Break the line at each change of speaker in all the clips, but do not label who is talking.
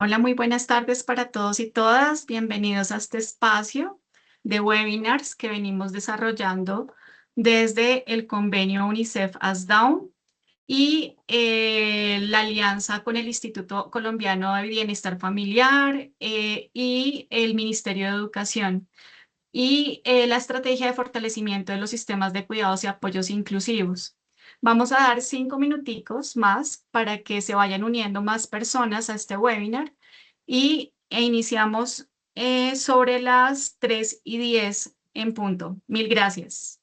Hola, muy buenas tardes para todos y todas. Bienvenidos a este espacio de webinars que venimos desarrollando desde el convenio UNICEF As Down y la alianza con el Instituto Colombiano de Bienestar Familiar y el Ministerio de Educación y la estrategia de fortalecimiento de los sistemas de cuidados y apoyos inclusivos. Vamos a dar 5 minuticos más para que se vayan uniendo más personas a este webinar e iniciamos sobre las 3:10 en punto. Mil gracias.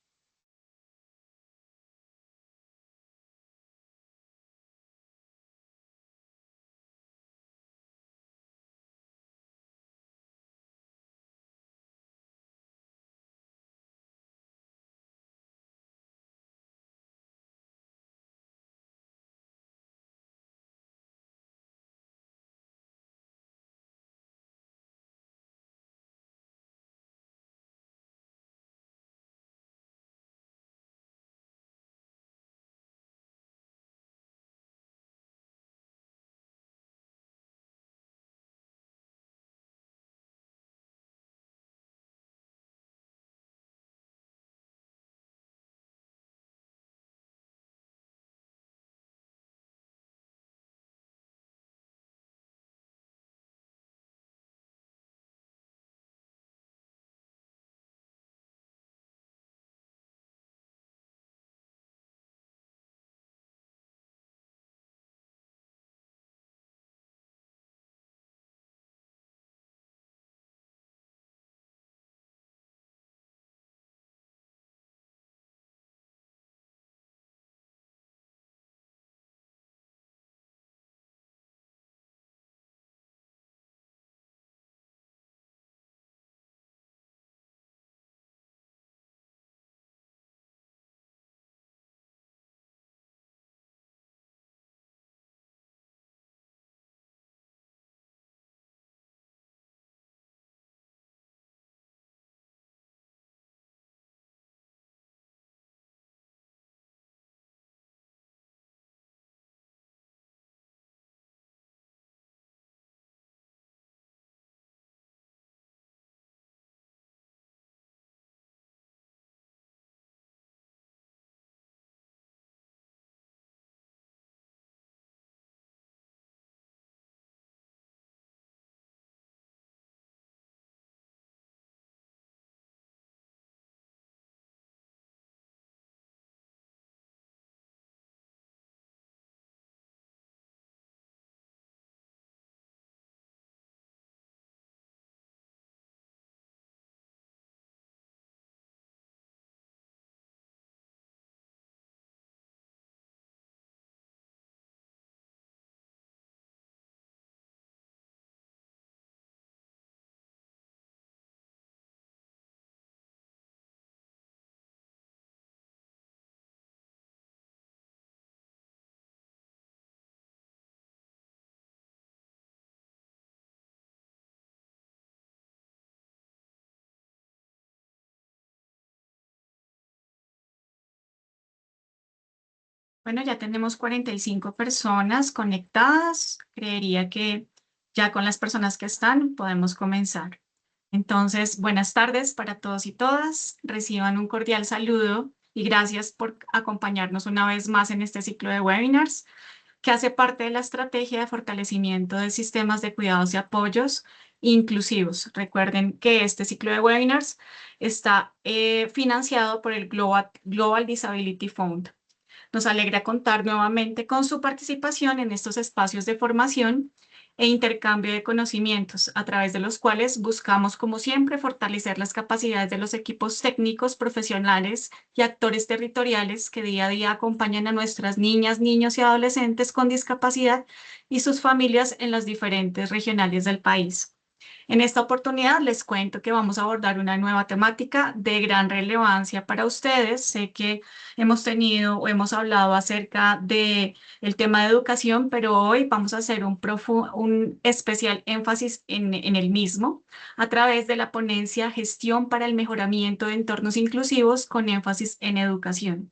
Bueno, ya tenemos 45 personas conectadas. Creería que ya con las personas que están podemos comenzar. Entonces, buenas tardes para todos y todas. Reciban un cordial saludo y gracias por acompañarnos una vez más en este ciclo de webinars que hace parte de la estrategia de fortalecimiento de sistemas de cuidados y apoyos inclusivos. Recuerden que este ciclo de webinars está financiado por el Global Disability Fund. Nos alegra contar nuevamente con su participación en estos espacios de formación e intercambio de conocimientos, a través de los cuales buscamos, como siempre, fortalecer las capacidades de los equipos técnicos, profesionales y actores territoriales que día a día acompañan a nuestras niñas, niños y adolescentes con discapacidad y sus familias en las diferentes regionales del país. En esta oportunidad les cuento que vamos a abordar una nueva temática de gran relevancia para ustedes. Sé que hemos tenido o hemos hablado acerca de el tema de educación, pero hoy vamos a hacer un especial énfasis en el mismo a través de la ponencia Gestión para el Mejoramiento de Entornos Inclusivos con énfasis en educación.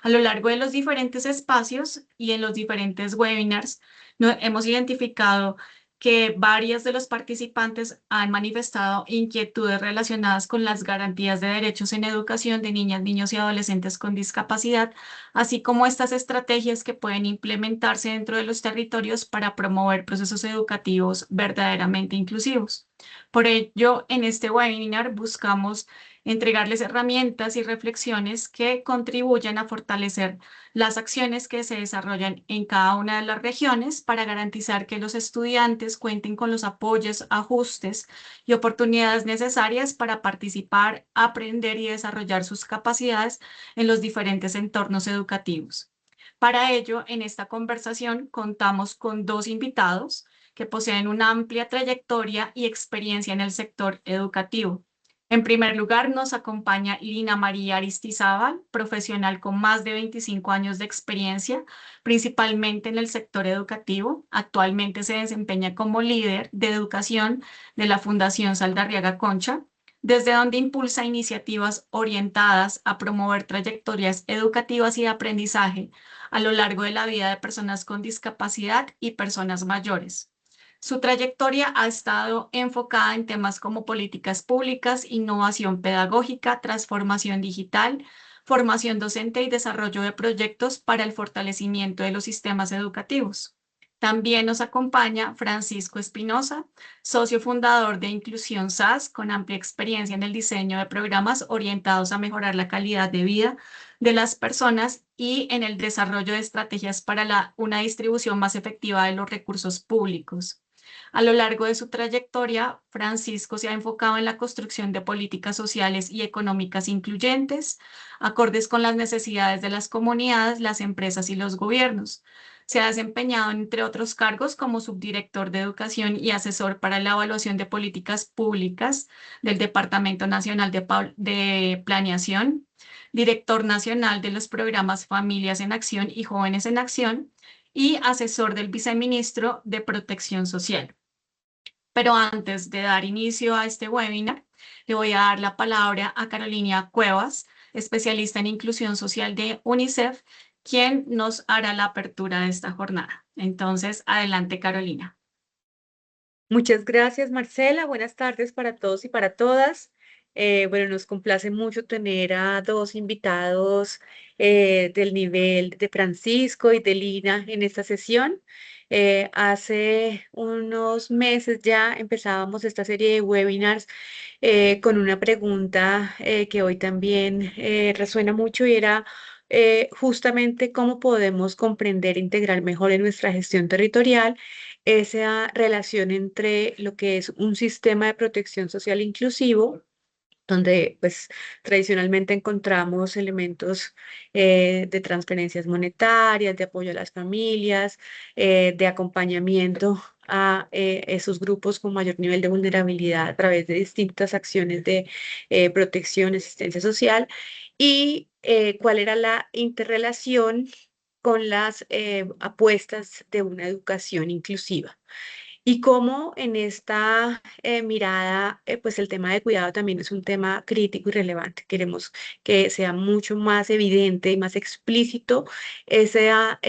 A lo largo de los diferentes espacios y en los diferentes webinars, hemos identificado que varias de los participantes han manifestado inquietudes relacionadas con las garantías de derechos en educación de niñas, niños y adolescentes con discapacidad, así como estas estrategias que pueden implementarse dentro de los territorios para promover procesos educativos verdaderamente inclusivos. Por ello, en este webinar buscamos entregarles herramientas y reflexiones que contribuyan a fortalecer las acciones que se desarrollan en cada una de las regiones para garantizar que los estudiantes cuenten con los apoyos, ajustes y oportunidades necesarias para participar, aprender y desarrollar sus capacidades en los diferentes entornos educativos. Para ello, en esta conversación contamos con dos invitados que poseen una amplia trayectoria y experiencia en el sector educativo. En primer lugar, nos acompaña Lina María Aristizábal, profesional con más de 25 años de experiencia, principalmente en el sector educativo. Actualmente se desempeña como líder de educación de la Fundación Saldarriaga Concha, desde donde impulsa iniciativas orientadas a promover trayectorias educativas y de aprendizaje a lo largo de la vida de personas con discapacidad y personas mayores. Su trayectoria ha estado enfocada en temas como políticas públicas, innovación pedagógica, transformación digital, formación docente y desarrollo de proyectos para el fortalecimiento de los sistemas educativos. También nos acompaña Francisco Espinosa, socio fundador de Inclusión SAS, con amplia experiencia en el diseño de programas orientados a mejorar la calidad de vida de las personas y en el desarrollo de estrategias para una distribución más efectiva de los recursos públicos. A lo largo de su trayectoria, Francisco se ha enfocado en la construcción de políticas sociales y económicas incluyentes, acordes con las necesidades de las comunidades, las empresas y los gobiernos. Se ha desempeñado, entre otros cargos, como subdirector de educación y asesor para la evaluación de políticas públicas del Departamento Nacional de Planeación, director nacional de los programas Familias en Acción y Jóvenes en Acción y asesor del viceministro de Protección Social. Pero antes de dar inicio a este webinar, le voy a dar la palabra a Carolina Cuevas, especialista en inclusión social de UNICEF, quien nos hará la apertura de esta jornada. Entonces, adelante, Carolina.
Muchas gracias, Marcela. Buenas tardes para todos y para todas. Bueno, nos complace mucho tener a dos invitados del nivel de Francisco y de Lina en esta sesión. Hace unos meses ya empezábamos esta serie de webinars con una pregunta que hoy también resuena mucho y era justamente cómo podemos comprender e integrar mejor en nuestra gestión territorial esa relación entre lo que es un sistema de protección social inclusivo, donde pues tradicionalmente encontramos elementos de transferencias monetarias, de apoyo a las familias, de acompañamiento a esos grupos con mayor nivel de vulnerabilidad a través de distintas acciones de protección y asistencia social, y cuál era la interrelación con las apuestas de una educación inclusiva. Y cómo en esta mirada, pues el tema de cuidado también es un tema crítico y relevante. Queremos que sea mucho más evidente y más explícito esa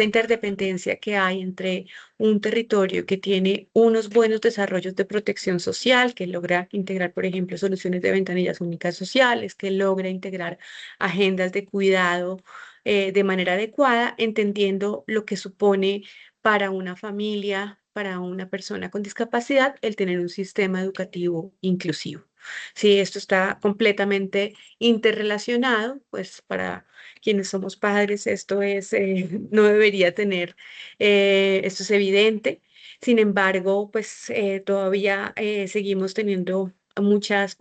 interdependencia que hay entre un territorio que tiene unos buenos desarrollos de protección social, que logra integrar, por ejemplo, soluciones de ventanillas únicas sociales, que logra integrar agendas de cuidado de manera adecuada, entendiendo lo que supone para una familia, para una persona con discapacidad, el tener un sistema educativo inclusivo. Sí, esto está completamente interrelacionado, pues para quienes somos padres esto no debería tener, esto es evidente. Sin embargo, pues todavía seguimos teniendo muchas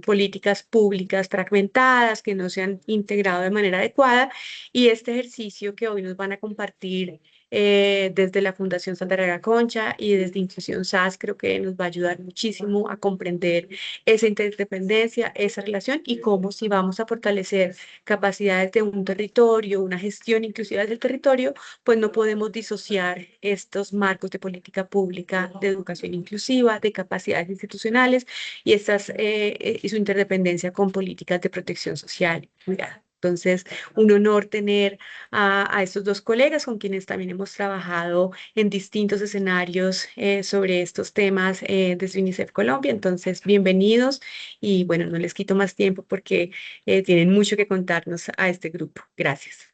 políticas públicas fragmentadas que no se han integrado de manera adecuada, y este ejercicio que hoy nos van a compartir desde la Fundación Saldarriaga Concha y desde Inclusión SAS creo que nos va a ayudar muchísimo a comprender esa interdependencia, esa relación y cómo si vamos a fortalecer capacidades de un territorio, una gestión inclusiva del territorio, pues no podemos disociar estos marcos de política pública de educación inclusiva, de capacidades institucionales y su interdependencia con políticas de protección social. Cuidado. Entonces, un honor tener a estos dos colegas con quienes también hemos trabajado en distintos escenarios sobre estos temas desde UNICEF Colombia. Entonces, bienvenidos y bueno, no les quito más tiempo porque tienen mucho que contarnos a este grupo. Gracias.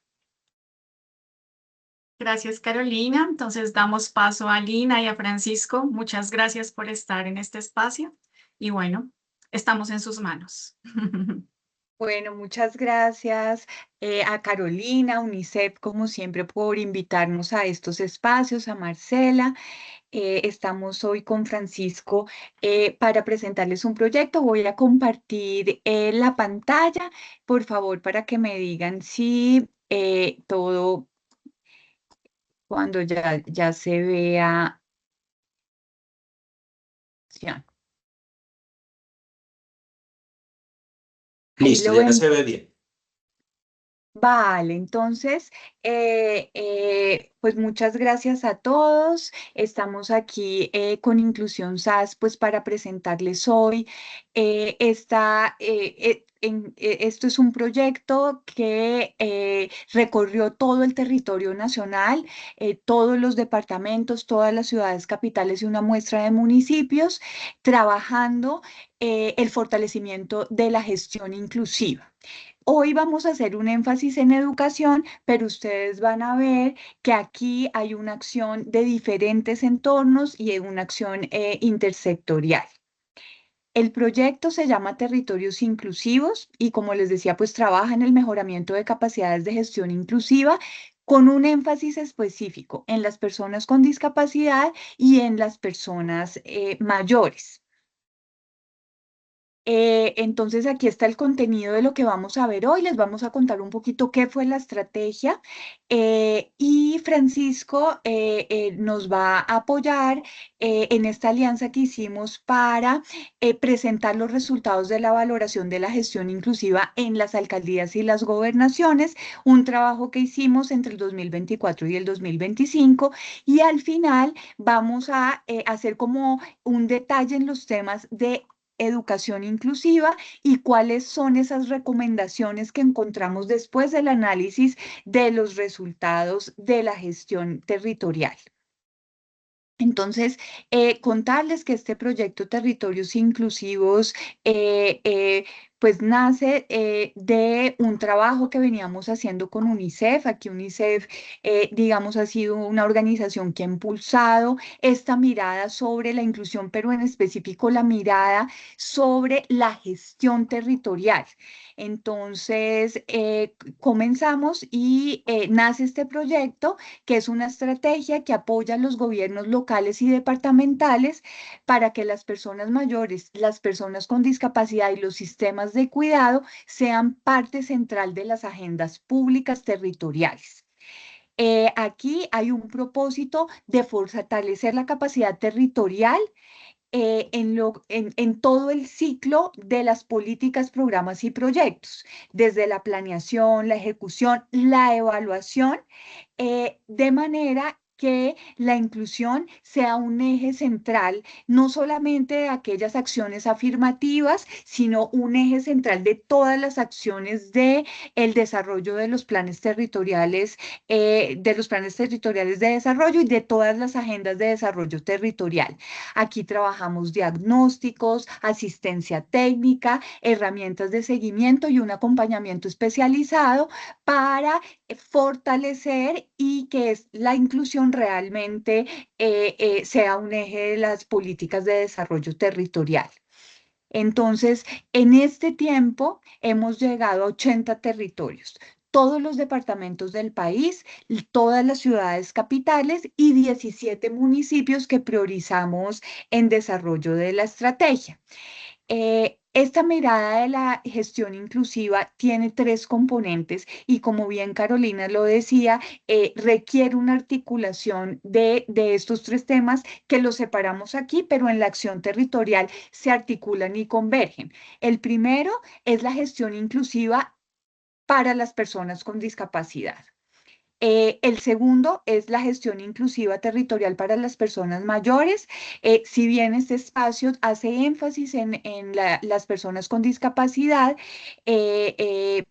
Gracias, Carolina. Entonces damos paso a Lina y a Francisco. Muchas gracias por estar en este espacio. Y bueno, estamos en sus manos.
Bueno, muchas gracias a Carolina, a UNICEF, como siempre, por invitarnos a estos espacios, a Marcela. Estamos hoy con Francisco para presentarles un proyecto. Voy a compartir la pantalla, por favor, para que me digan si todo, cuando ya se vea. Ya. Ahí
Listo,
lo
ya
ven.
se ve bien.
Vale, entonces, pues muchas gracias a todos. Estamos aquí con Inclusión SAS, pues para presentarles hoy esto es un proyecto que recorrió todo el territorio nacional, todos los departamentos, todas las ciudades capitales y una muestra de municipios, trabajando el fortalecimiento de la gestión inclusiva. Hoy vamos a hacer un énfasis en educación, pero ustedes van a ver que aquí hay una acción de diferentes entornos y una acción intersectorial. El proyecto se llama Territorios Inclusivos y como les decía, pues trabaja en el mejoramiento de capacidades de gestión inclusiva con un énfasis específico en las personas con discapacidad y en las personas mayores. Entonces aquí está el contenido de lo que vamos a ver hoy. Les vamos a contar un poquito qué fue la estrategia y Francisco nos va a apoyar en esta alianza que hicimos para presentar los resultados de la valoración de la gestión inclusiva en las alcaldías y las gobernaciones, un trabajo que hicimos entre el 2024 y el 2025 y al final vamos a hacer como un detalle en los temas de educación inclusiva y cuáles son esas recomendaciones que encontramos después del análisis de los resultados de la gestión territorial. Entonces, contarles que este proyecto Territorios Inclusivos pues nace de un trabajo que veníamos haciendo con UNICEF. Aquí UNICEF, digamos, ha sido una organización que ha impulsado esta mirada sobre la inclusión, pero en específico la mirada sobre la gestión territorial. Entonces, comenzamos y nace este proyecto que es una estrategia que apoya a los gobiernos locales y departamentales para que las personas mayores, las personas con discapacidad y los sistemas de cuidado sean parte central de las agendas públicas territoriales. Aquí hay un propósito de fortalecer la capacidad territorial en todo el ciclo de las políticas, programas y proyectos, desde la planeación, la ejecución, la evaluación, de manera que la inclusión sea un eje central, no solamente de aquellas acciones afirmativas, sino un eje central de todas las acciones de el desarrollo de los planes territoriales de desarrollo y de todas las agendas de desarrollo territorial. Aquí trabajamos diagnósticos, asistencia técnica, herramientas de seguimiento y un acompañamiento especializado para fortalecer y que la inclusión realmente sea un eje de las políticas de desarrollo territorial. Entonces, en este tiempo hemos llegado a 80 territorios, todos los departamentos del país, todas las ciudades capitales y 17 municipios que priorizamos en desarrollo de la estrategia. Esta mirada de la gestión inclusiva tiene tres componentes y como bien Carolina lo decía, requiere una articulación de estos tres temas que los separamos aquí, pero en la acción territorial se articulan y convergen. El primero es la gestión inclusiva para las personas con discapacidad. El segundo es la gestión inclusiva territorial para las personas mayores. Si bien este espacio hace énfasis en las personas con discapacidad,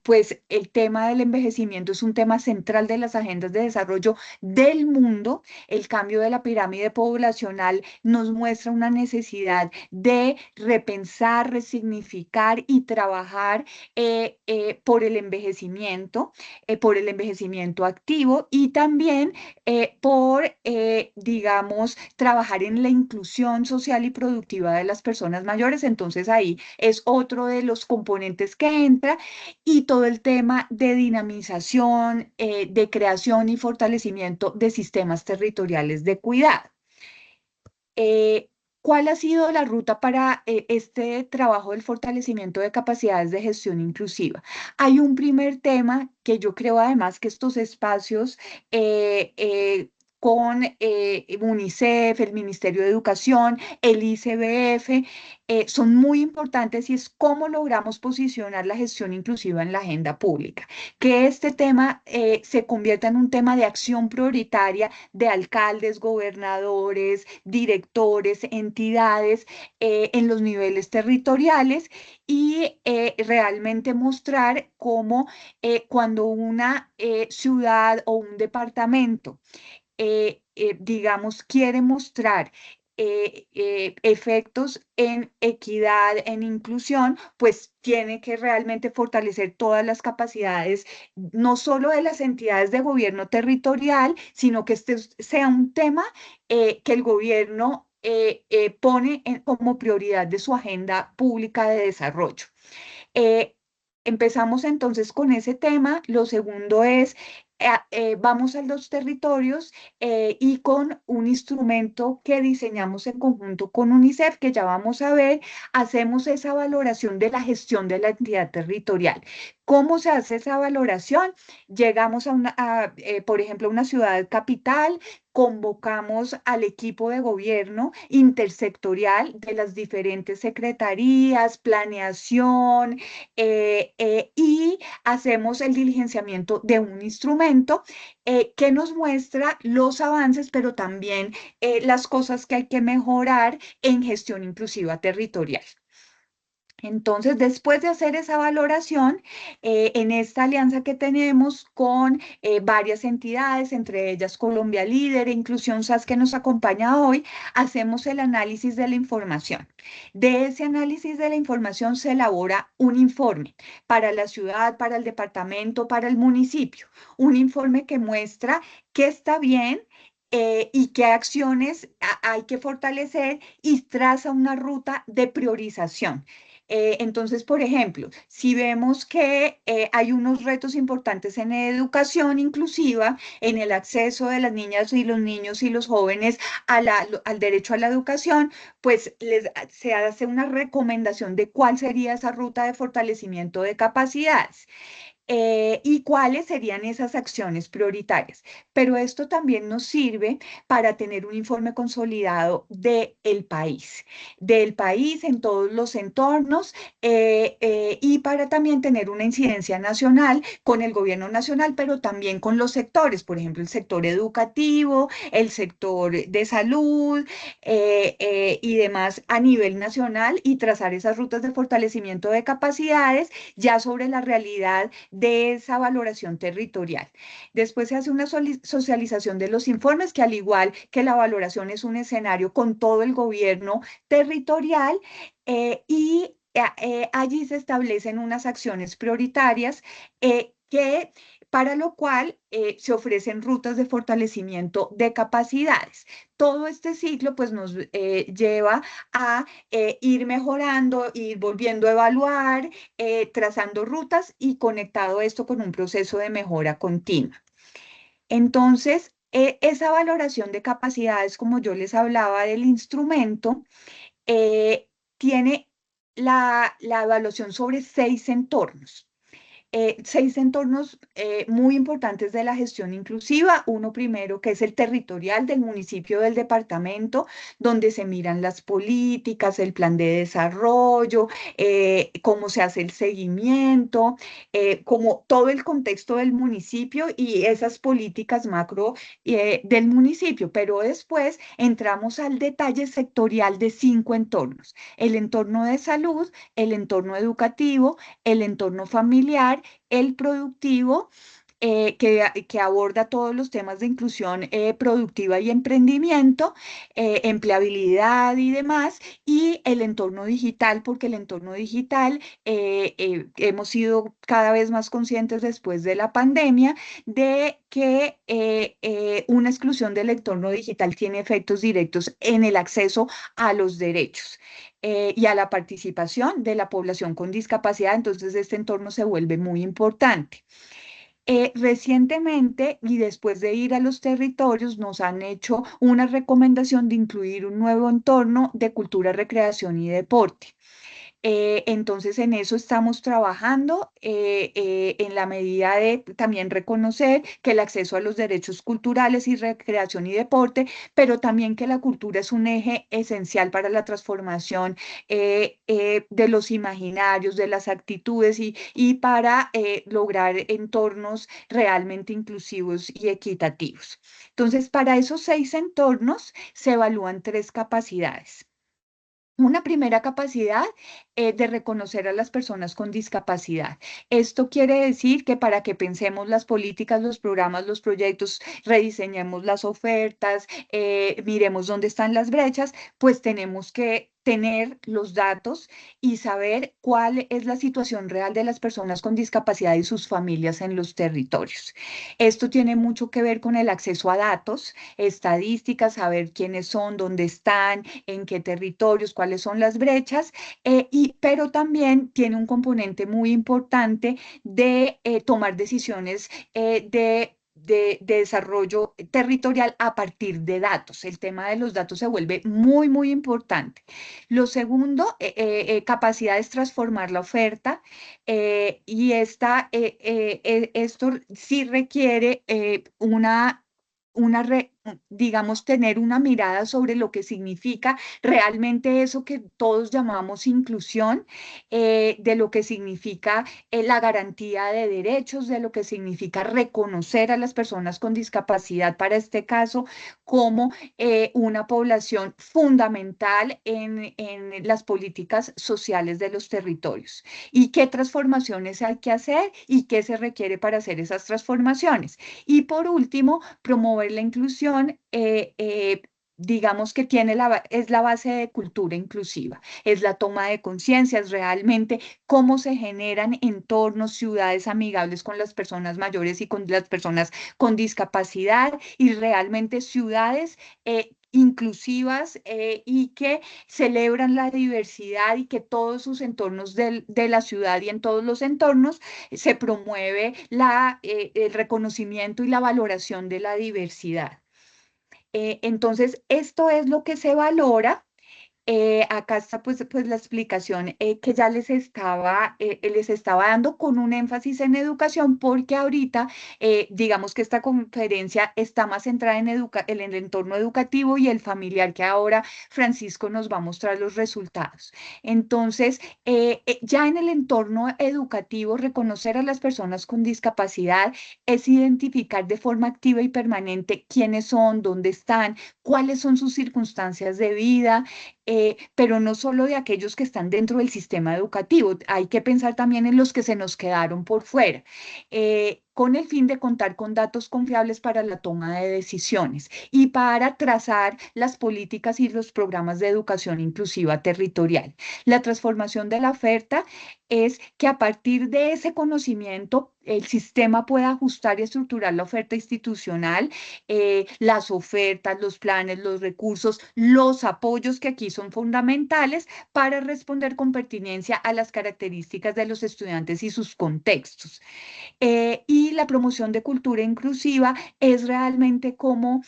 pues el tema del envejecimiento es un tema central de las agendas de desarrollo del mundo. El cambio de la pirámide poblacional nos muestra una necesidad de repensar, resignificar y trabajar por el envejecimiento activo y también digamos, trabajar en la inclusión social y productiva de las personas mayores. Entonces ahí es otro de los componentes que entra y todo el tema de dinamización, de creación y fortalecimiento de sistemas territoriales de cuidado. Eh, ¿Cuál ha sido la ruta para este trabajo del fortalecimiento de capacidades de gestión inclusiva? Hay un primer tema que yo creo además que estos espacios con UNICEF, el Ministerio de Educación, el ICBF, son muy importantes y es cómo logramos posicionar la gestión inclusiva en la agenda pública. Que este tema se convierta en un tema de acción prioritaria de alcaldes, gobernadores, directores, entidades en los niveles territoriales y realmente mostrar cómo cuando una ciudad o un departamento digamos, quiere mostrar efectos en equidad, en inclusión, pues tiene que realmente fortalecer todas las capacidades, no solo de las entidades de gobierno territorial, sino que este sea un tema que el gobierno pone como prioridad de su agenda pública de desarrollo. Eh, Empezamos entonces con ese tema. Lo segundo es, vamos a los territorios y con un instrumento que diseñamos en conjunto con UNICEF, que ya vamos a ver, hacemos esa valoración de la gestión de la entidad territorial. ¿Cómo se hace esa valoración? Llegamos por ejemplo, a una ciudad capital, convocamos al equipo de gobierno intersectorial de las diferentes secretarías, planeación, y hacemos el diligenciamiento de un instrumento que nos muestra los avances, pero también las cosas que hay que mejorar en gestión inclusiva territorial. Entonces, después de hacer esa valoración, en esta alianza que tenemos con varias entidades, entre ellas Colombia Líder e Inclusión SAS que nos acompaña hoy, hacemos el análisis de la información. De ese análisis de la información se elabora un informe para la ciudad, para el departamento, para el municipio. Un informe que muestra qué está bien, y qué acciones hay que fortalecer y traza una ruta de priorización. Entonces, por ejemplo, si vemos que hay unos retos importantes en educación inclusiva, en el acceso de las niñas y los niños y los jóvenes al derecho a la educación, pues se hace una recomendación de cuál sería esa ruta de fortalecimiento de capacidades. Y cuáles serían esas acciones prioritarias. Pero esto también nos sirve para tener un informe consolidado del país en todos los entornos y para también tener una incidencia nacional con el gobierno nacional, pero también con los sectores, por ejemplo, el sector educativo, el sector de salud y demás a nivel nacional y trazar esas rutas de fortalecimiento de capacidades ya sobre la realidad de esa valoración territorial. Después se hace una socialización de los informes, que al igual que la valoración es un escenario con todo el gobierno territorial y allí se establecen unas acciones prioritarias para lo cual se ofrecen rutas de fortalecimiento de capacidades. Todo este ciclo pues nos lleva a ir mejorando, ir volviendo a evaluar, trazando rutas y conectado esto con un proceso de mejora continua. Entonces, esa valoración de capacidades, como yo les hablaba del instrumento, tiene la evaluación sobre 6 entornos. 6 entornos muy importantes de la gestión inclusiva. Uno primero que es el territorial del municipio, del departamento, donde se miran las políticas, el plan de desarrollo, cómo se hace el seguimiento, como todo el contexto del municipio y esas políticas macro del municipio. Pero después entramos al detalle sectorial de 5 entornos: el entorno de salud, el entorno educativo, el entorno familiar, el productivo, que aborda todos los temas de inclusión productiva y emprendimiento, empleabilidad y demás, y el entorno digital, porque el entorno digital hemos sido cada vez más conscientes después de la pandemia de que una exclusión del entorno digital tiene efectos directos en el acceso a los derechos y a la participación de la población con discapacidad. Entonces, este entorno se vuelve muy importante. Recientemente, y después de ir a los territorios, nos han hecho una recomendación de incluir un nuevo entorno de cultura, recreación y deporte. Entonces, en eso estamos trabajando en la medida de también reconocer que el acceso a los derechos culturales y recreación y deporte, pero también que la cultura es un eje esencial para la transformación de los imaginarios, de las actitudes y para lograr entornos realmente inclusivos y equitativos. Entonces, para esos 6 entornos se evalúan 3 capacidades. Una primera capacidad de reconocer a las personas con discapacidad. Esto quiere decir que para que pensemos las políticas, los programas, los proyectos, rediseñemos las ofertas, miremos dónde están las brechas, pues tenemos que tener los datos y saber cuál es la situación real de las personas con discapacidad y sus familias en los territorios. Esto tiene mucho que ver con el acceso a datos, estadísticas, saber quiénes son, dónde están, en qué territorios, cuáles son las brechas, pero también tiene un componente muy importante de tomar decisiones de desarrollo territorial a partir de datos. El tema de los datos se vuelve muy, muy importante. Lo segundo, capacidad es transformar la oferta y esto sí requiere digamos, tener una mirada sobre lo que significa realmente eso que todos llamamos inclusión, de lo que significa la garantía de derechos, de lo que significa reconocer a las personas con discapacidad, para este caso, como una población fundamental en las políticas sociales de los territorios. ¿Y qué transformaciones hay que hacer y qué se requiere para hacer esas transformaciones? Y por último, promover la inclusión, digamos que es la base de cultura inclusiva, es la toma de conciencia, es realmente cómo se generan entornos, ciudades amigables con las personas mayores y con las personas con discapacidad, y realmente ciudades inclusivas y que celebran la diversidad, y que todos sus entornos de la ciudad y en todos los entornos se promueve el reconocimiento y la valoración de la diversidad. Entonces, esto es lo que se valora. Acá está pues la explicación que ya les estaba dando, con un énfasis en educación, porque ahorita digamos que esta conferencia está más centrada en el entorno educativo y el familiar, que ahora Francisco nos va a mostrar los resultados. Entonces, ya en el entorno educativo, reconocer a las personas con discapacidad es identificar de forma activa y permanente quiénes son, dónde están, cuáles son sus circunstancias de vida, pero no solo de aquellos que están dentro del sistema educativo, hay que pensar también en los que se nos quedaron por fuera, con el fin de contar con datos confiables para la toma de decisiones y para trazar las políticas y los programas de educación inclusiva territorial. La transformación de la oferta es que a partir de ese conocimiento el sistema pueda ajustar y estructurar la oferta institucional, las ofertas, los planes, los recursos, los apoyos, que aquí son fundamentales para responder con pertinencia a las características de los estudiantes y sus contextos. Y la promoción de cultura inclusiva es realmente cómo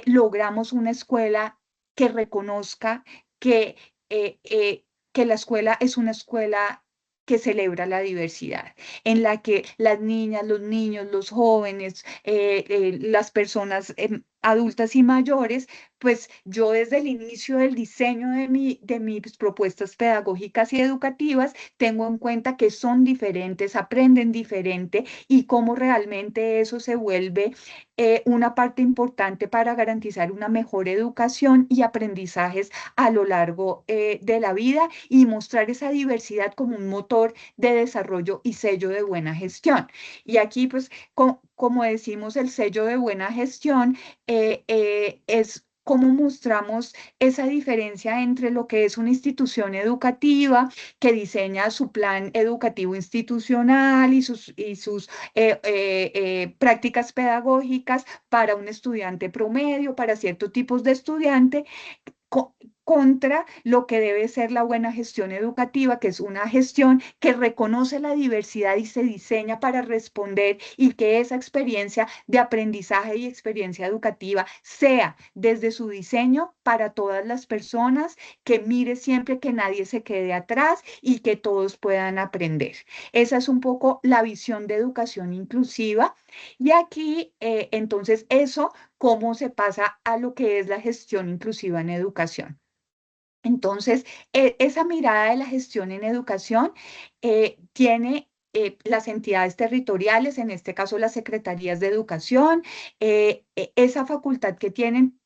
logramos una escuela que reconozca que, eh, eh, que la escuela es una escuela que celebra la diversidad, en la que las niñas, los niños, los jóvenes, las personas adultas y mayores, pues yo desde el inicio del diseño de mis propuestas pedagógicas y educativas tengo en cuenta que son diferentes, aprenden diferente y cómo realmente eso se vuelve una parte importante para garantizar una mejor educación y aprendizajes a lo largo de la vida y mostrar esa diversidad como un motor de desarrollo y sello de buena gestión. Y aquí, pues, como decimos, el sello de buena gestión es cómo mostramos esa diferencia entre lo que es una institución educativa que diseña su plan educativo institucional y sus prácticas pedagógicas para un estudiante promedio, para ciertos tipos de estudiante, contra lo que debe ser la buena gestión educativa, que es una gestión que reconoce la diversidad y se diseña para responder y que esa experiencia de aprendizaje y experiencia educativa sea desde su diseño para todas las personas, que mire siempre que nadie se quede atrás y que todos puedan aprender. Esa es un poco la visión de educación inclusiva. Y aquí, entonces, eso, cómo se pasa a lo que es la gestión inclusiva en educación. Entonces, esa mirada de la gestión en educación tiene las entidades territoriales, en este caso las secretarías de educación, esa facultad que tienen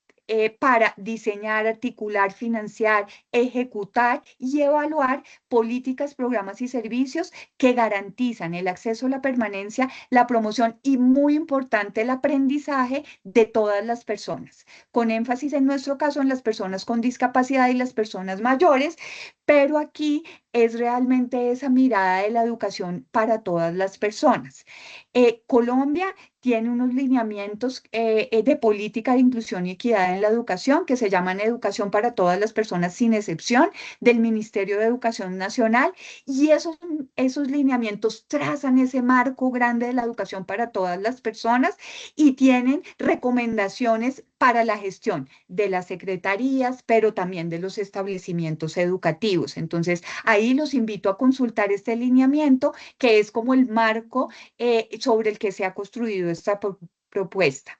para diseñar, articular, financiar, ejecutar y evaluar políticas, programas y servicios que garantizan el acceso, la permanencia, la promoción y, muy importante, el aprendizaje de todas las personas, con énfasis en nuestro caso en las personas con discapacidad y las personas mayores, pero aquí es realmente esa mirada de la educación para todas las personas. Colombia tiene unos lineamientos de política de inclusión y equidad en la educación que se llaman Educación para todas las personas sin excepción, del Ministerio de Educación Nacional, y esos lineamientos trazan ese marco grande de la educación para todas las personas y tienen recomendaciones para la gestión de las secretarías, pero también de los establecimientos educativos. Entonces, ahí los invito a consultar este lineamiento, que es como el marco sobre el que se ha construido esta propuesta.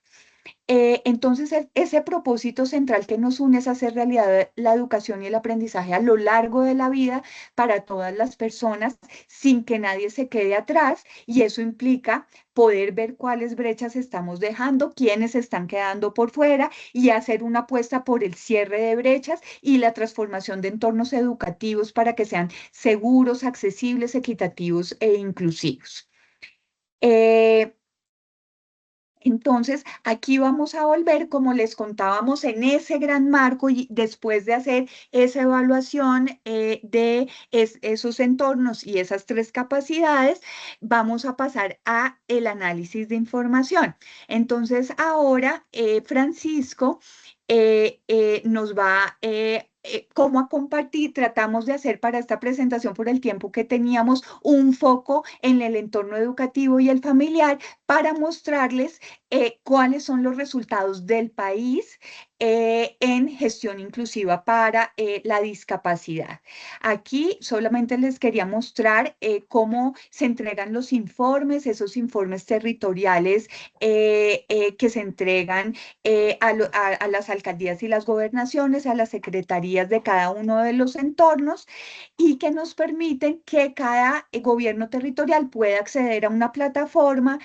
Entonces, ese propósito central que nos une es hacer realidad la educación y el aprendizaje a lo largo de la vida para todas las personas sin que nadie se quede atrás, y eso implica poder ver cuáles brechas estamos dejando, quiénes están quedando por fuera, y hacer una apuesta por el cierre de brechas y la transformación de entornos educativos para que sean seguros, accesibles, equitativos e inclusivos. Entonces, aquí vamos a volver, como les contábamos, en ese gran marco, y después de hacer esa evaluación de esos entornos y esas tres capacidades, vamos a pasar a el análisis de información. Entonces, ahora Francisco nos va como a compartir. Tratamos de hacer para esta presentación, por el tiempo que teníamos, un foco en el entorno educativo y el familiar para mostrarles cuáles son los resultados del país en gestión inclusiva para la discapacidad. Aquí solamente les quería mostrar cómo se entregan los informes, esos informes territoriales que se entregan a las alcaldías y las gobernaciones, a las secretarías de cada uno de los entornos, y que nos permiten que cada gobierno territorial pueda acceder a una plataforma,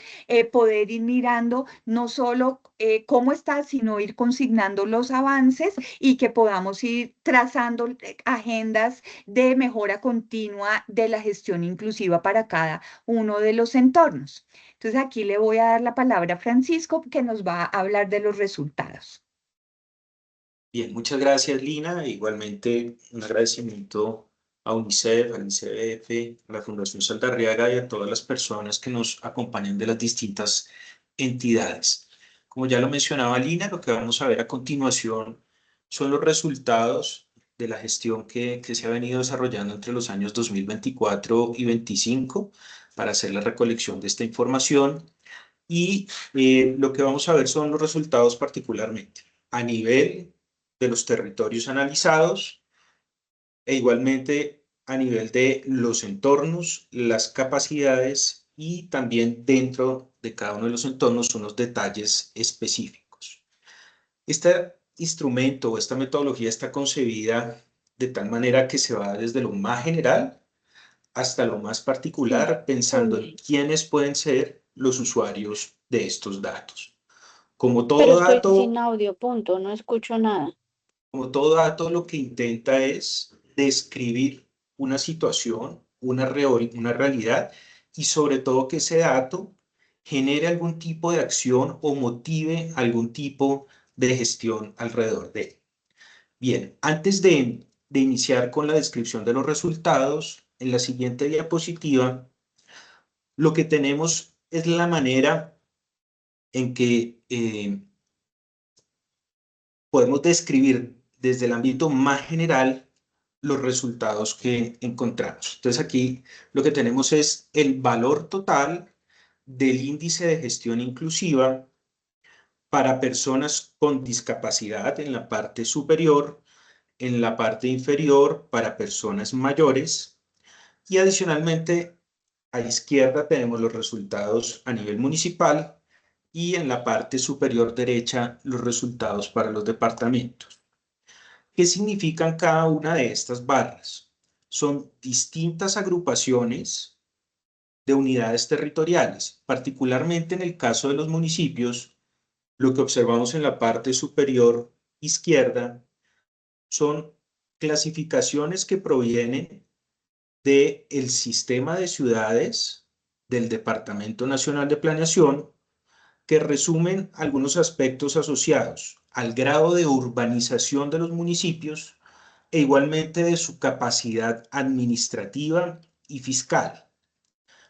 poder ir mirando no solo cómo está, sino ir consignando los avances y que podamos ir trazando agendas de mejora continua de la gestión inclusiva para cada uno de los entornos. Entonces, aquí le voy a dar la palabra a Francisco, que nos va a hablar de los resultados.
Bien, muchas gracias, Lina. Igualmente, un agradecimiento a UNICEF, al ICBF, a la Fundación Saldarriaga y a todas las personas que nos acompañan de las distintas entidades. Como ya lo mencionaba Lina, lo que vamos a ver a continuación son los resultados de la gestión que se ha venido desarrollando entre los años 2024 y 2025 para hacer la recolección de esta información. Y lo que vamos a ver son los resultados particularmente a nivel de los territorios analizados, e igualmente a nivel de los entornos, las capacidades y también dentro de cada uno de los entornos unos detalles específicos. Este instrumento o esta metodología está concebida de tal manera que se va desde lo más general hasta lo más particular, pensando en quiénes pueden ser los usuarios de estos datos. Como
Pero
todo
estoy
dato,
sin audio, punto, no escucho nada.
como todo dato, lo que intenta es describir una situación, una realidad y sobre todo que ese dato genere algún tipo de acción o motive algún tipo de gestión alrededor de él. Bien, antes de iniciar con la descripción de los resultados, en la siguiente diapositiva, lo que tenemos es la manera en que podemos describir desde el ámbito más general los resultados que encontramos. Entonces aquí lo que tenemos es el valor total del índice de gestión inclusiva para personas con discapacidad en la parte superior, en la parte inferior para personas mayores y adicionalmente a izquierda tenemos los resultados a nivel municipal y en la parte superior derecha los resultados para los departamentos. ¿Qué significan cada una de estas barras? Son distintas agrupaciones de unidades territoriales. Particularmente en el caso de los municipios, lo que observamos en la parte superior izquierda son clasificaciones que provienen del sistema de ciudades del Departamento Nacional de Planeación, que resumen algunos aspectos asociados al grado de urbanización de los municipios e igualmente de su capacidad administrativa y fiscal.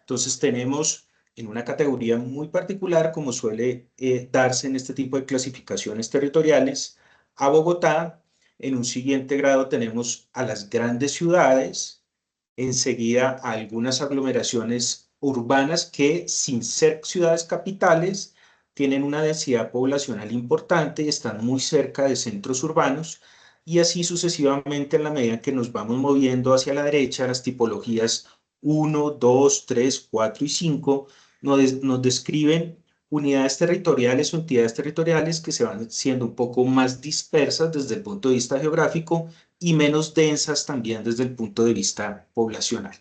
Entonces tenemos en una categoría muy particular, como suele darse en este tipo de clasificaciones territoriales, a Bogotá. En un siguiente grado tenemos a las grandes ciudades, enseguida a algunas aglomeraciones urbanas que, sin ser ciudades capitales, tienen una densidad poblacional importante y están muy cerca de centros urbanos, y así sucesivamente en la medida que nos vamos moviendo hacia la derecha, las tipologías 1, 2, 3, 4 y 5 nos describen unidades territoriales o entidades territoriales que se van siendo un poco más dispersas desde el punto de vista geográfico y menos densas también desde el punto de vista poblacional.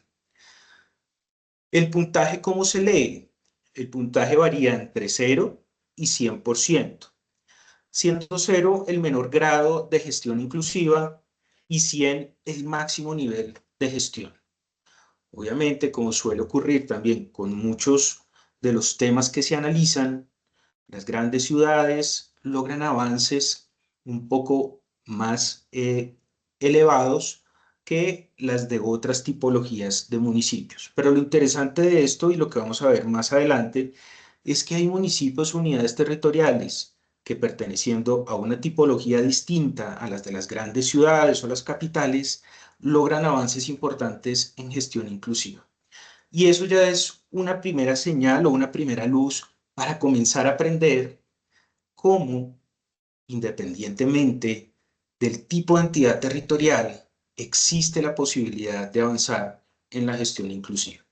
¿El puntaje cómo se lee? El puntaje varía entre 0 y 100%, siendo 0 el menor grado de gestión inclusiva y 100 el máximo nivel de gestión. Obviamente, como suele ocurrir también con muchos de los temas que se analizan, las grandes ciudades logran avances un poco más elevados que las de otras tipologías de municipios. Pero lo interesante de esto y lo que vamos a ver más adelante es que hay municipios, unidades territoriales, que perteneciendo a una tipología distinta a las de las grandes ciudades o las capitales, logran avances importantes en gestión inclusiva. Y eso ya es una primera señal o una primera luz para comenzar a aprender cómo, independientemente del tipo de entidad territorial, existe la posibilidad de avanzar en la gestión inclusiva.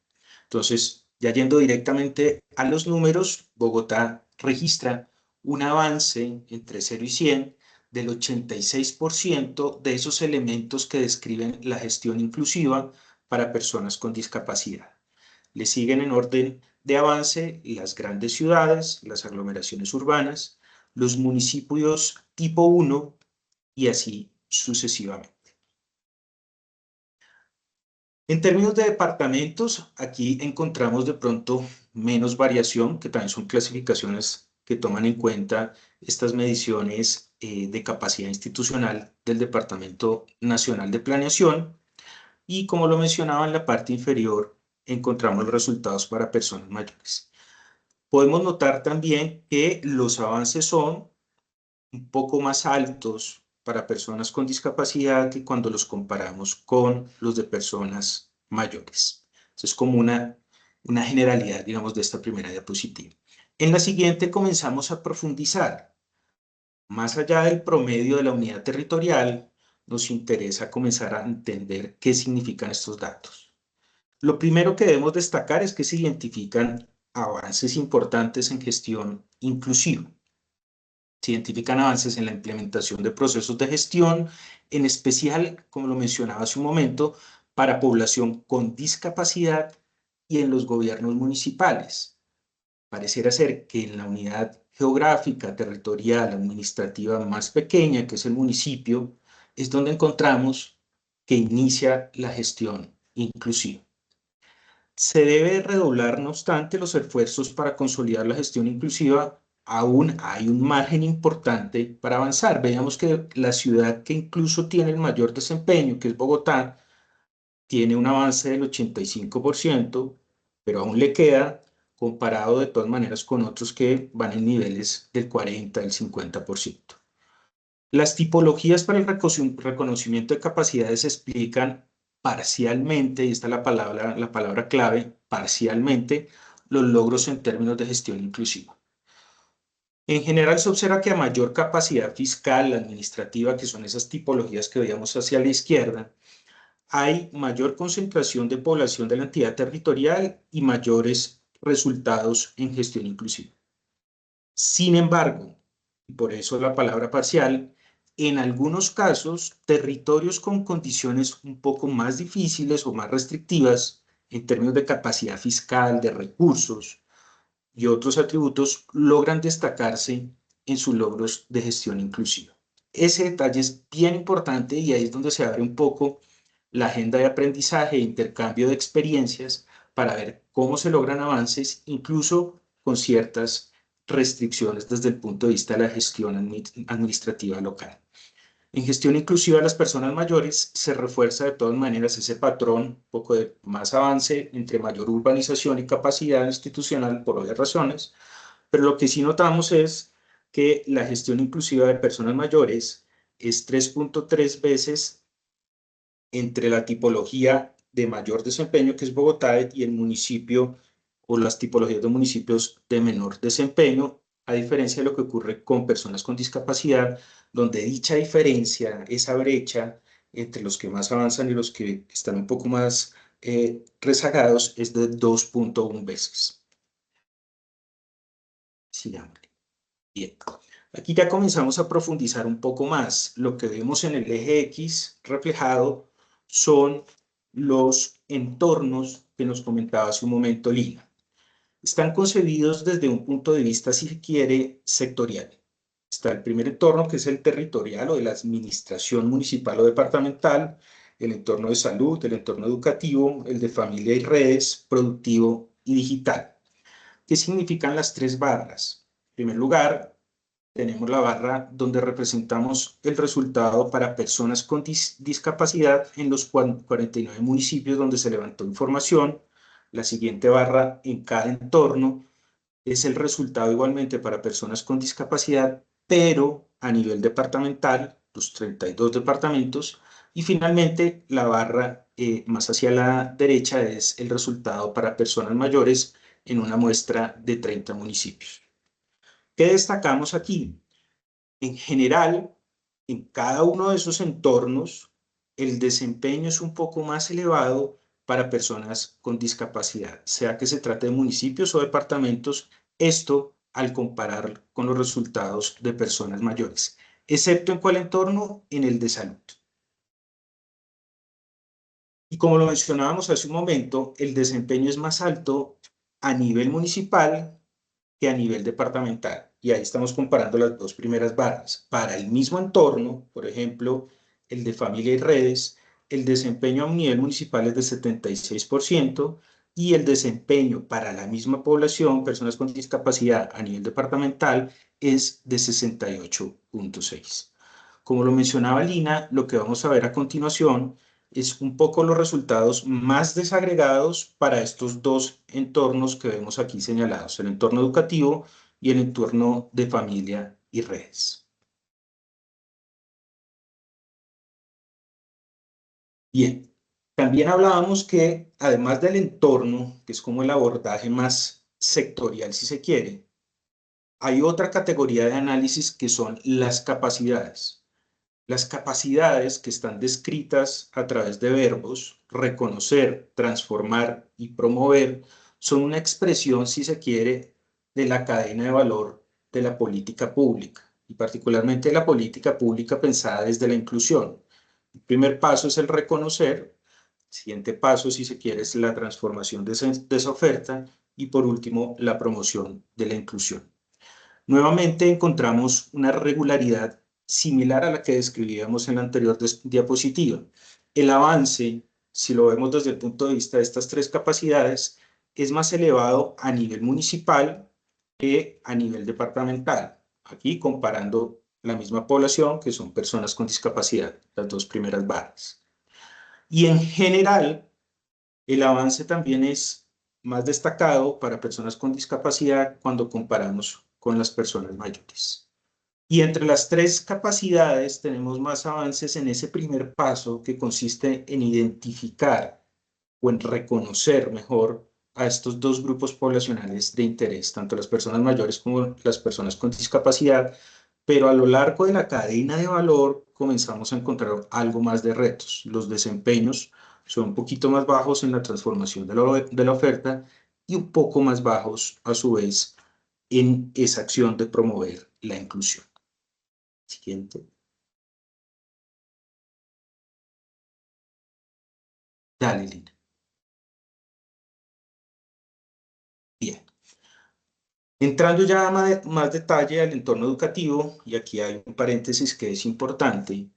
Entonces, ya yendo directamente a los números, Bogotá registra un avance entre 0 y 100 del 86% de esos elementos que describen la gestión inclusiva para personas con discapacidad. Le siguen en orden de avance las grandes ciudades, las aglomeraciones urbanas, los municipios tipo 1 y así sucesivamente. En términos de departamentos, aquí encontramos de pronto menos variación, que también son clasificaciones que toman en cuenta estas mediciones de capacidad institucional del Departamento Nacional de Planeación. Y como lo mencionaba en la parte inferior, encontramos los resultados para personas mayores. Podemos notar también que los avances son un poco más altos para personas con discapacidad que cuando los comparamos con los de personas mayores. Eso es como una generalidad, digamos, de esta primera diapositiva. En la siguiente comenzamos a profundizar. Más allá del promedio de la unidad territorial, nos interesa comenzar a entender qué significan estos datos. Lo primero que debemos destacar es que se identifican avances importantes en gestión inclusiva. Se identifican avances en la implementación de procesos de gestión, en especial, como lo mencionaba hace un momento, para población con discapacidad y en los gobiernos municipales. Pareciera ser que en la unidad geográfica, territorial, administrativa más pequeña, que es el municipio, es donde encontramos que inicia la gestión inclusiva. Se debe redoblar, no obstante, los esfuerzos para consolidar la gestión inclusiva. Aún hay un margen importante para avanzar. Veamos que la ciudad que incluso tiene el mayor desempeño, que es Bogotá, tiene un avance del 85%, pero aún le queda comparado de todas maneras con otros que van en niveles del 40, del 50%. Las tipologías para el reconocimiento de capacidades explican parcialmente, y esta es la palabra clave, parcialmente, los logros en términos de gestión inclusiva. En general se observa que a mayor capacidad fiscal, administrativa, que son esas tipologías que veíamos hacia la izquierda, hay mayor concentración de población de la entidad territorial y mayores resultados en gestión inclusiva. Sin embargo, y por eso la palabra parcial, en algunos casos, territorios con condiciones un poco más difíciles o más restrictivas en términos de capacidad fiscal, de recursos y otros atributos logran destacarse en sus logros de gestión inclusiva. Ese detalle es bien importante y ahí es donde se abre un poco la agenda de aprendizaje e intercambio de experiencias para ver cómo se logran avances, incluso con ciertas restricciones desde el punto de vista de la gestión administrativa local. En gestión inclusiva de las personas mayores se refuerza de todas maneras ese patrón, un poco de más avance entre mayor urbanización y capacidad institucional por obvias razones, pero lo que sí notamos es que la gestión inclusiva de personas mayores es 3.3 veces entre la tipología de mayor desempeño, que es Bogotá, y el municipio o las tipologías de municipios de menor desempeño, a diferencia de lo que ocurre con personas con discapacidad, donde dicha diferencia, esa brecha entre los que más avanzan y los que están un poco más rezagados, es de 2.1 veces. Sigámosle. Bien. Aquí ya comenzamos a profundizar un poco más. Lo que vemos en el eje X reflejado son los entornos que nos comentaba hace un momento Lina. Están concebidos desde un punto de vista, si se quiere, sectorial. Está el primer entorno, que es el territorial o de la administración municipal o departamental, el entorno de salud, el entorno educativo, el de familia y redes, productivo y digital. ¿Qué significan las tres barras? En primer lugar, tenemos la barra donde representamos el resultado para personas con discapacidad en los 49 municipios donde se levantó información. La siguiente barra en cada entorno es el resultado igualmente para personas con discapacidad, pero a nivel departamental, los 32 departamentos. Y finalmente, la barra más hacia la derecha es el resultado para personas mayores en una muestra de 30 municipios. ¿Qué destacamos aquí? En general, en cada uno de esos entornos, el desempeño es un poco más elevado para personas con discapacidad, sea que se trate de municipios o departamentos, esto al comparar con los resultados de personas mayores, excepto en cuál entorno, en el de salud. Y como lo mencionábamos hace un momento, el desempeño es más alto a nivel municipal que a nivel departamental. Y ahí estamos comparando las dos primeras barras. Para el mismo entorno, por ejemplo, el de familia y redes, el desempeño a un nivel municipal es de 76% y el desempeño para la misma población, personas con discapacidad a nivel departamental, es de 68.6%. Como lo mencionaba Lina, lo que vamos a ver a continuación es un poco los resultados más desagregados para estos dos entornos que vemos aquí señalados, el entorno educativo y el entorno de familia y redes. Bien, también hablábamos que además del entorno, que es como el abordaje más sectorial si se quiere, hay otra categoría de análisis que son las capacidades. Las capacidades que están descritas a través de verbos, reconocer, transformar y promover, son una expresión, si se quiere, de la cadena de valor de la política pública, y particularmente de la política pública pensada desde la inclusión. El primer paso es el reconocer, el siguiente paso, si se quiere, es la transformación de esa oferta, y por último, la promoción de la inclusión. Nuevamente encontramos una regularidad similar a la que describíamos en la anterior diapositiva. El avance, si lo vemos desde el punto de vista de estas tres capacidades, es más elevado a nivel municipal que a nivel departamental. Aquí comparando la misma población, que son personas con discapacidad, las dos primeras barras. Y en general, el avance también es más destacado para personas con discapacidad cuando comparamos con las personas mayores. Y entre las tres capacidades tenemos más avances en ese primer paso que consiste en identificar o en reconocer mejor a estos dos grupos poblacionales de interés, tanto las personas mayores como las personas con discapacidad, pero a lo largo de la cadena de valor comenzamos a encontrar algo más de retos. Los desempeños son un poquito más bajos en la transformación de la oferta y un poco más bajos, a su vez, en esa acción de promover la inclusión. Siguiente. Dale, Lina. Bien. Entrando ya a más detalle al entorno educativo, y aquí hay un paréntesis que es importante.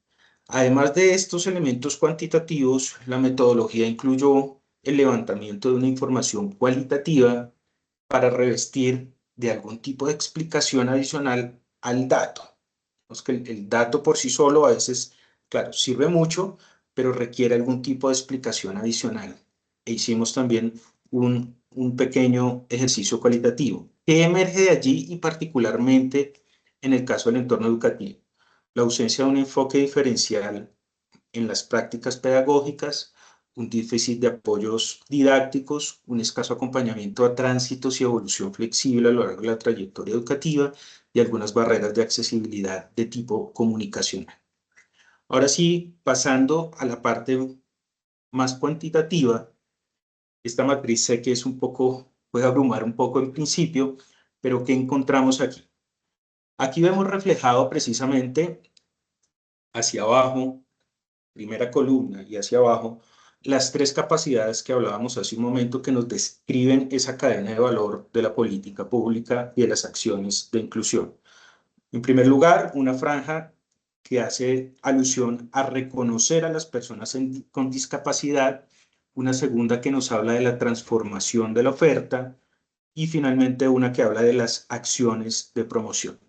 Además de estos elementos cuantitativos, la metodología incluyó el levantamiento de una información cualitativa para revestir de algún tipo de explicación adicional al dato. Es que el dato por sí solo a veces, claro, sirve mucho, pero requiere algún tipo de explicación adicional. E hicimos también un pequeño ejercicio cualitativo. ¿Qué emerge de allí y particularmente en el caso del entorno educativo? La ausencia de un enfoque diferencial en las prácticas pedagógicas, un déficit de apoyos didácticos, un escaso acompañamiento a tránsitos y evolución flexible a lo largo de la trayectoria educativa y algunas barreras de accesibilidad de tipo comunicacional. Ahora sí, pasando a la parte más cuantitativa, esta matriz sé que es un poco, puede abrumar un poco en principio, pero ¿qué encontramos aquí? Aquí vemos reflejado precisamente hacia abajo, primera columna y hacia abajo, las tres capacidades que hablábamos hace un momento que nos describen esa cadena de valor de la política pública y de las acciones de inclusión. En primer lugar, una franja que hace alusión a reconocer a las personas con discapacidad, una segunda que nos habla de la transformación de la oferta y finalmente una que habla de las acciones de promoción.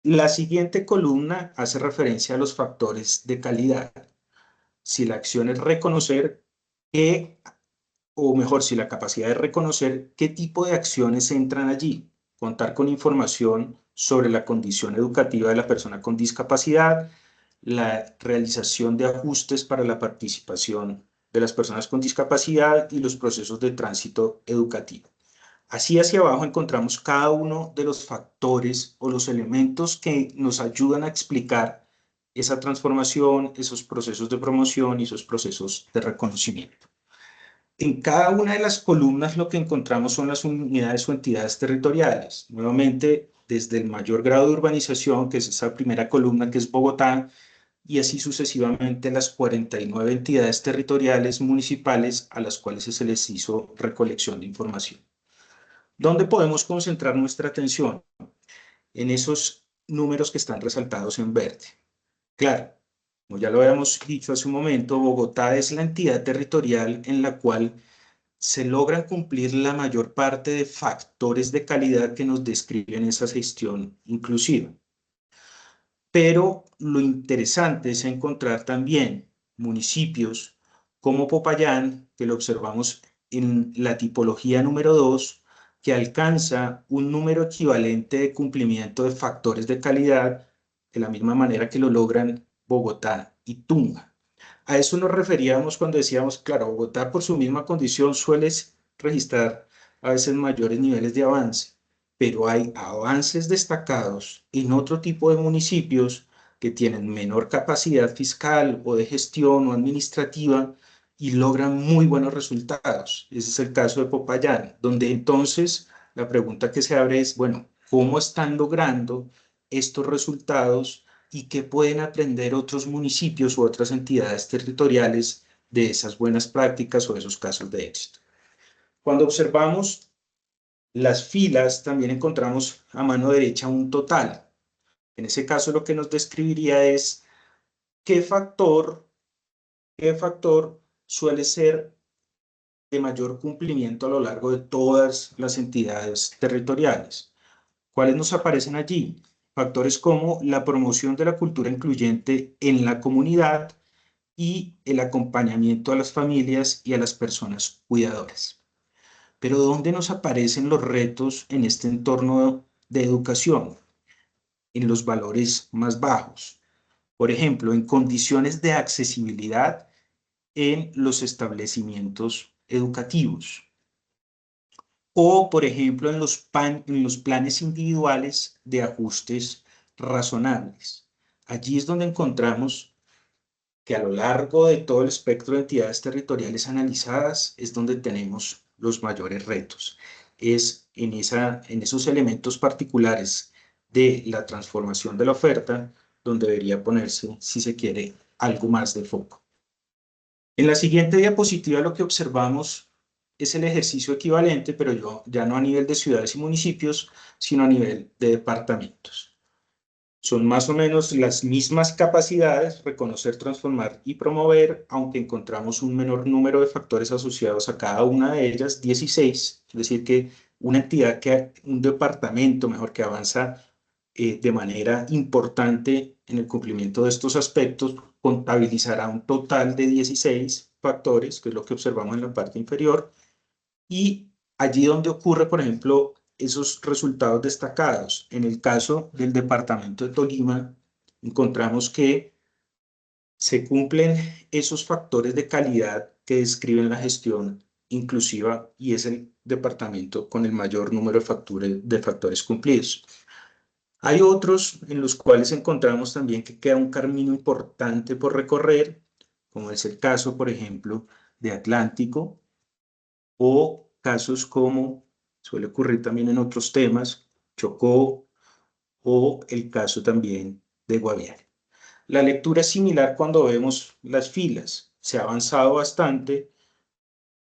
La siguiente columna hace referencia a los factores de calidad. Si la acción es reconocer qué, o mejor, si la capacidad es reconocer qué tipo de acciones entran allí, contar con información sobre la condición educativa de la persona con discapacidad, la realización de ajustes para la participación de las personas con discapacidad y los procesos de tránsito educativo. Así hacia abajo encontramos cada uno de los factores o los elementos que nos ayudan a explicar esa transformación, esos procesos de promoción y esos procesos de reconocimiento. En cada una de las columnas lo que encontramos son las unidades o entidades territoriales. Nuevamente, desde el mayor grado de urbanización, que es esa primera columna que es Bogotá, y así sucesivamente las 49 entidades territoriales municipales a las cuales se les hizo recolección de información. ¿Dónde podemos concentrar nuestra atención? En esos números que están resaltados en verde. Claro, como ya lo habíamos dicho hace un momento, Bogotá es la entidad territorial en la cual se logran cumplir la mayor parte de factores de calidad que nos describen esa gestión inclusiva. Pero lo interesante es encontrar también municipios como Popayán, que lo observamos en la tipología número 2, que alcanza un número equivalente de cumplimiento de factores de calidad de la misma manera que lo logran Bogotá y Tunja. A eso nos referíamos cuando decíamos, claro, Bogotá por su misma condición suele registrar a veces mayores niveles de avance, pero hay avances destacados en otro tipo de municipios que tienen menor capacidad fiscal o de gestión o administrativa y logran muy buenos resultados. Ese es el caso de Popayán, donde entonces la pregunta que se abre es, bueno, ¿cómo están logrando estos resultados y qué pueden aprender otros municipios u otras entidades territoriales de esas buenas prácticas o de esos casos de éxito? Cuando observamos las filas, también encontramos a mano derecha un total. En ese caso, lo que nos describiría es qué factor suele ser de mayor cumplimiento a lo largo de todas las entidades territoriales. ¿Cuáles nos aparecen allí? Factores como la promoción de la cultura incluyente en la comunidad y el acompañamiento a las familias y a las personas cuidadoras. Pero ¿dónde nos aparecen los retos en este entorno de educación? En los valores más bajos. Por ejemplo, en condiciones de accesibilidad en los establecimientos educativos. O, por ejemplo, en los planes individuales de ajustes razonables. Allí es donde encontramos que a lo largo de todo el espectro de entidades territoriales analizadas es donde tenemos los mayores retos. Es en esos elementos particulares de la transformación de la oferta donde debería ponerse, si se quiere, algo más de foco. En la siguiente diapositiva lo que observamos es el ejercicio equivalente, pero ya no a nivel de ciudades y municipios, sino a nivel de departamentos. Son más o menos las mismas capacidades, reconocer, transformar y promover, aunque encontramos un menor número de factores asociados a cada una de ellas, 16, es decir, que un departamento, mejor, que avanza de manera importante en el cumplimiento de estos aspectos, contabilizará un total de 16 factores, que es lo que observamos en la parte inferior, y allí donde ocurre, por ejemplo, esos resultados destacados. En el caso del departamento de Tolima, encontramos que se cumplen esos factores de calidad que describen la gestión inclusiva y es el departamento con el mayor número de factores cumplidos. Hay otros en los cuales encontramos también que queda un camino importante por recorrer, como es el caso, por ejemplo, de Atlántico, o casos como suele ocurrir también en otros temas, Chocó, o el caso también de Guaviare. La lectura es similar cuando vemos las filas. Se ha avanzado bastante.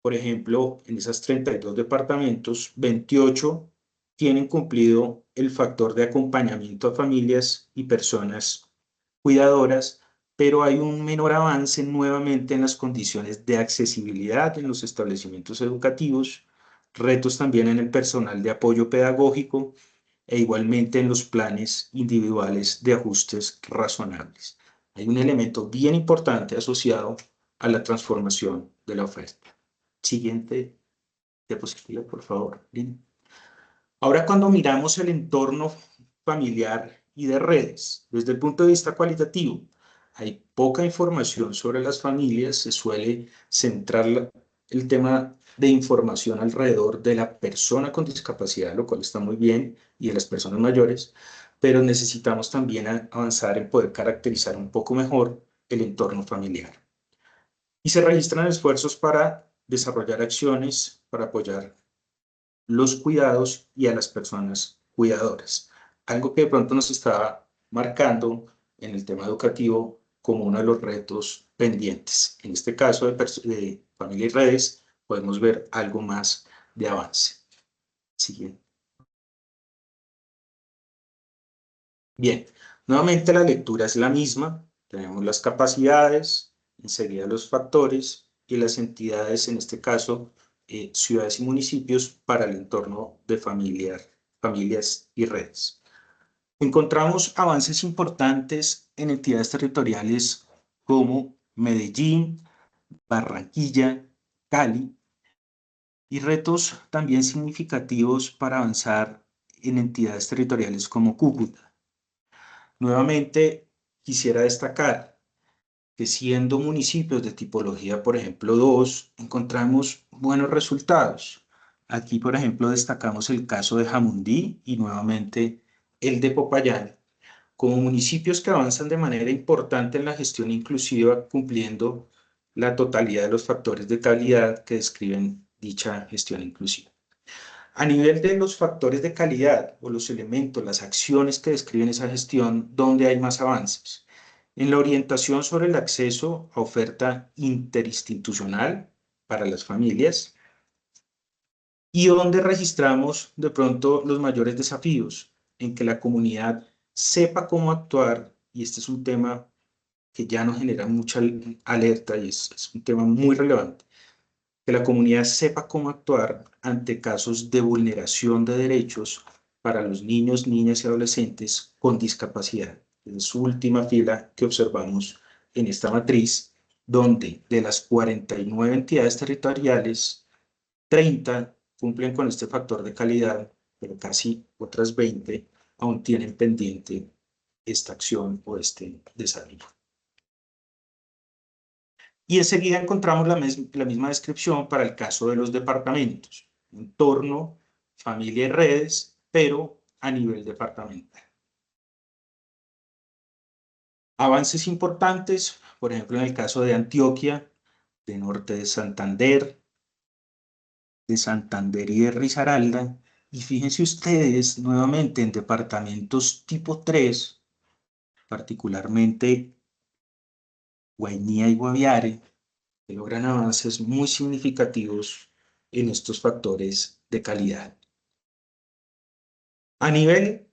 Por ejemplo, en esas 32 departamentos, 28 tienen cumplido el factor de acompañamiento a familias y personas cuidadoras, pero hay un menor avance nuevamente en las condiciones de accesibilidad en los establecimientos educativos, retos también en el personal de apoyo pedagógico e igualmente en los planes individuales de ajustes razonables. Hay un elemento bien importante asociado a la transformación de la oferta. Siguiente diapositiva, por favor, Lina. Ahora, cuando miramos el entorno familiar y de redes, desde el punto de vista cualitativo, hay poca información sobre las familias, se suele centrar el tema de información alrededor de la persona con discapacidad, lo cual está muy bien, y de las personas mayores, pero necesitamos también avanzar en poder caracterizar un poco mejor el entorno familiar. Y se registran esfuerzos para desarrollar acciones para apoyar los cuidados y a las personas cuidadoras. Algo que de pronto nos estaba marcando en el tema educativo como uno de los retos pendientes. En este caso de familia y redes podemos ver algo más de avance. Siguiente. Bien, nuevamente la lectura es la misma. Tenemos las capacidades, enseguida los factores y las entidades, en este caso, ciudades y municipios para el entorno de familias y redes. Encontramos avances importantes en entidades territoriales como Medellín, Barranquilla, Cali, y retos también significativos para avanzar en entidades territoriales como Cúcuta. Nuevamente, quisiera destacar que siendo municipios de tipología, por ejemplo, 2, encontramos buenos resultados. Aquí, por ejemplo, destacamos el caso de Jamundí y nuevamente el de Popayán, como municipios que avanzan de manera importante en la gestión inclusiva, cumpliendo la totalidad de los factores de calidad que describen dicha gestión inclusiva. A nivel de los factores de calidad o los elementos, las acciones que describen esa gestión, ¿dónde hay más avances? En la orientación sobre el acceso a oferta interinstitucional para las familias y donde registramos de pronto los mayores desafíos en que la comunidad sepa cómo actuar, y este es un tema que ya nos genera mucha alerta y es un tema muy relevante, que la comunidad sepa cómo actuar ante casos de vulneración de derechos para los niños, niñas y adolescentes con discapacidad. Es su última fila que observamos en esta matriz, donde de las 49 entidades territoriales, 30 cumplen con este factor de calidad, pero casi otras 20 aún tienen pendiente esta acción o este desarrollo. Y enseguida encontramos la misma descripción para el caso de los departamentos, entorno, familia y redes, pero a nivel departamental. Avances importantes, por ejemplo, en el caso de Antioquia, de Norte de Santander y de Risaralda, y fíjense ustedes nuevamente en departamentos tipo 3, particularmente Guainía y Guaviare, que logran avances muy significativos en estos factores de calidad. A nivel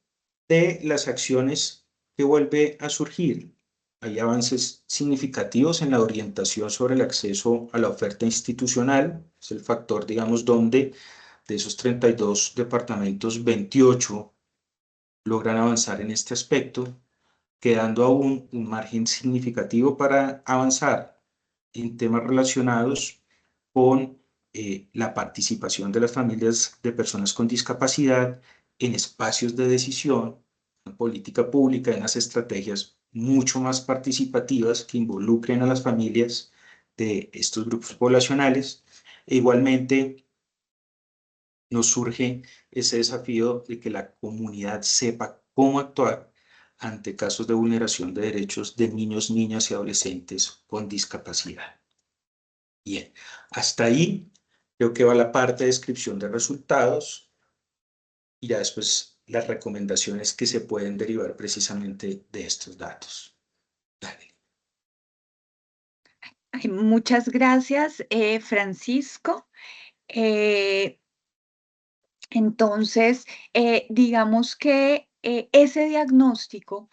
de las acciones que vuelve a surgir, hay avances significativos en la orientación sobre el acceso a la oferta institucional. Es el factor, digamos, donde de esos 32 departamentos, 28 logran avanzar en este aspecto, quedando aún un margen significativo para avanzar en temas relacionados con la participación de las familias de personas con discapacidad en espacios de decisión, en política pública, en las estrategias mucho más participativas que involucren a las familias de estos grupos poblacionales. E igualmente nos surge ese desafío de que la comunidad sepa cómo actuar ante casos de vulneración de derechos de niños, niñas y adolescentes con discapacidad. Bien, hasta ahí creo que va la parte de descripción de resultados y ya después las recomendaciones que se pueden derivar precisamente de estos datos. Dale.
Ay, muchas gracias, Francisco. Entonces, digamos que ese diagnóstico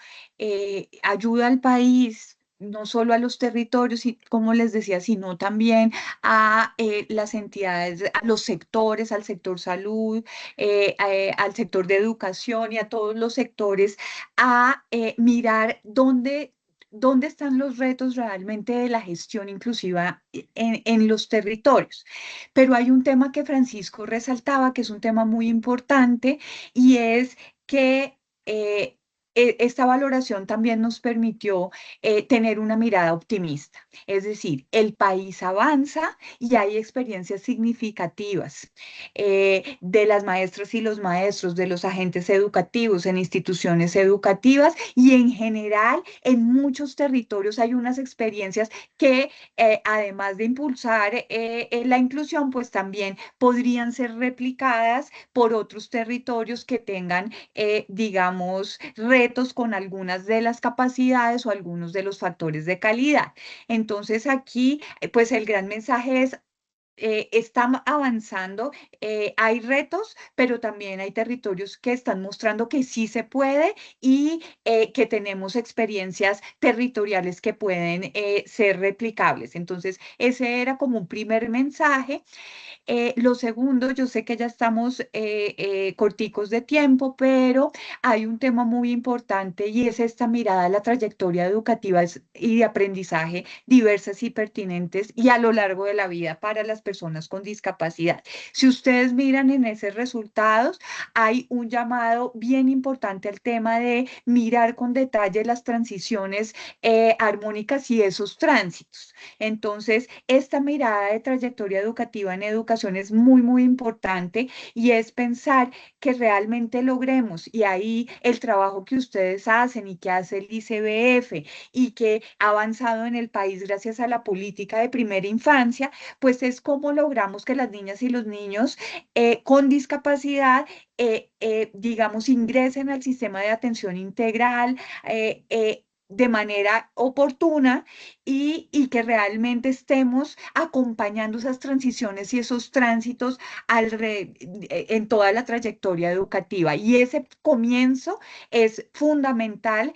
ayuda al país, no solo a los territorios, y, como les decía, sino también a las entidades, a los sectores, al sector salud, al sector de educación y a todos los sectores, a mirar dónde están los retos realmente de la gestión inclusiva en los territorios. Pero hay un tema que Francisco resaltaba, que es un tema muy importante, y es que esta valoración también nos permitió tener una mirada optimista. Es decir, el país avanza y hay experiencias significativas de las maestras y los maestros, de los agentes educativos en instituciones educativas, y en general en muchos territorios hay unas experiencias que además de impulsar la inclusión, pues también podrían ser replicadas por otros territorios que tengan, digamos, retos con algunas de las capacidades o algunos de los factores de calidad. Entonces aquí, pues el gran mensaje es está avanzando, hay retos, pero también hay territorios que están mostrando que sí se puede, y que tenemos experiencias territoriales que pueden ser replicables. Entonces, ese era como un primer mensaje. Lo segundo, yo sé que ya estamos corticos de tiempo, pero hay un tema muy importante, y es esta mirada a la trayectoria educativa y de aprendizaje diversas y pertinentes y a lo largo de la vida para las personas con discapacidad. Si ustedes miran en esos resultados, hay un llamado bien importante al tema de mirar con detalle las transiciones armónicas y esos tránsitos. Entonces, esta mirada de trayectoria educativa en educación es muy, muy importante y es pensar que realmente logremos, y ahí el trabajo que ustedes hacen y que hace el ICBF y que ha avanzado en el país gracias a la política de primera infancia, pues es cómo logramos que las niñas y los niños con discapacidad, digamos, ingresen al sistema de atención integral, de manera oportuna y que realmente estemos acompañando esas transiciones y esos tránsitos en toda la trayectoria educativa. Y ese comienzo es fundamental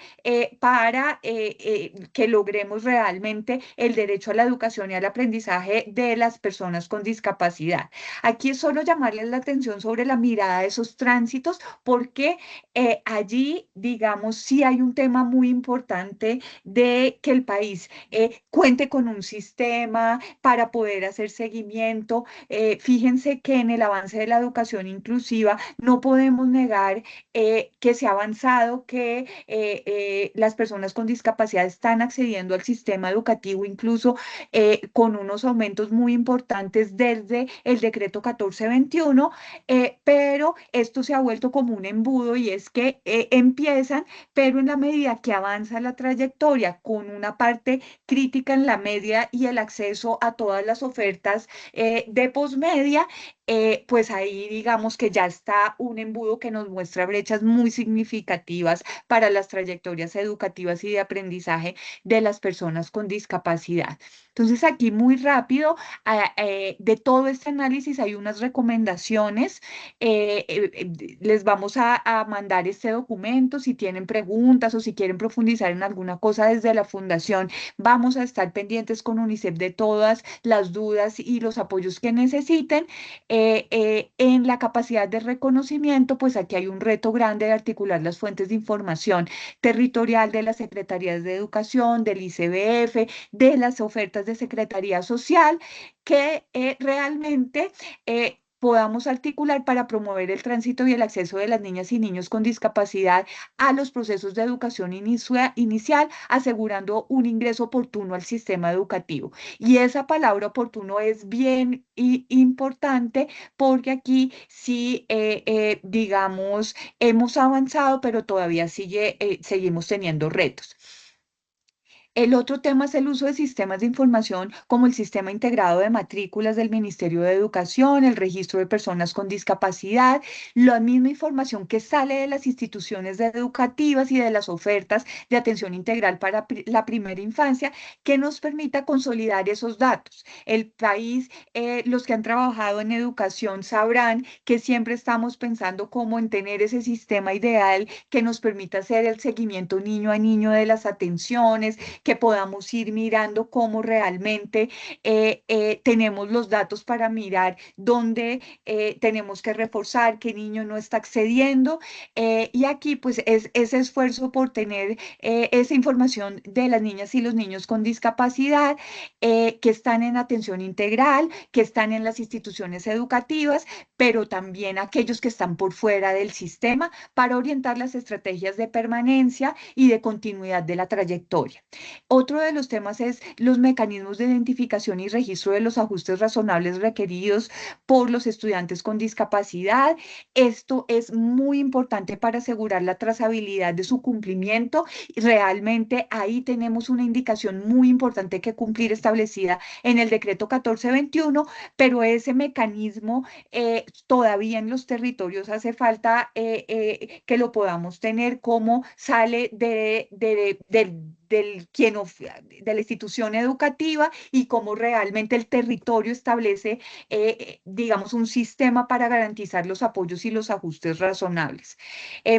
para que logremos realmente el derecho a la educación y al aprendizaje de las personas con discapacidad. Aquí es solo llamarles la atención sobre la mirada de esos tránsitos, porque allí, digamos, sí hay un tema muy importante de que el país cuente con un sistema para poder hacer seguimiento. Fíjense que en el avance de la educación inclusiva no podemos negar que se ha avanzado, que las personas con discapacidad están accediendo al sistema educativo, incluso con unos aumentos muy importantes desde el decreto 1421, pero esto se ha vuelto como un embudo y es que empiezan, pero en la medida que avanza la trayectoria con una parte crítica en la media y el acceso a todas las ofertas de posmedia, pues ahí digamos que ya está un embudo que nos muestra brechas muy significativas para las trayectorias educativas y de aprendizaje de las personas con discapacidad. Entonces aquí muy rápido, de todo este análisis hay unas recomendaciones. Les vamos a mandar este documento si tienen preguntas o si quieren profundizar en alguna cosa desde la fundación. Vamos a estar pendientes con UNICEF de todas las dudas y los apoyos que necesiten. En la capacidad de reconocimiento, pues aquí hay un reto grande de articular las fuentes de información territorial de las secretarías de educación, del ICBF, de las ofertas de Secretaría Social, que realmente podamos articular para promover el tránsito y el acceso de las niñas y niños con discapacidad a los procesos de educación inicial, asegurando un ingreso oportuno al sistema educativo. Y esa palabra oportuno es bien importante, porque aquí sí, digamos, hemos avanzado, pero todavía seguimos teniendo retos. El otro tema es el uso de sistemas de información como el Sistema Integrado de Matrículas del Ministerio de Educación, el registro de personas con discapacidad, la misma información que sale de las instituciones educativas y de las ofertas de atención integral para la primera infancia, que nos permita consolidar esos datos. El país, los que han trabajado en educación sabrán que siempre estamos pensando cómo en tener ese sistema ideal que nos permita hacer el seguimiento niño a niño de las atenciones, que podamos ir mirando cómo realmente tenemos los datos para mirar dónde tenemos que reforzar, qué niño no está accediendo. Y aquí pues es ese esfuerzo por tener esa información de las niñas y los niños con discapacidad que están en atención integral, que están en las instituciones educativas, pero también aquellos que están por fuera del sistema, para orientar las estrategias de permanencia y de continuidad de la trayectoria. Otro de los temas es los mecanismos de identificación y registro de los ajustes razonables requeridos por los estudiantes con discapacidad. Esto es muy importante para asegurar la trazabilidad de su cumplimiento. Realmente ahí tenemos una indicación muy importante que cumplir, establecida en el decreto 1421, pero ese mecanismo todavía en los territorios hace falta que lo podamos tener, como sale de la institución educativa y cómo realmente el territorio establece, digamos, un sistema para garantizar los apoyos y los ajustes razonables.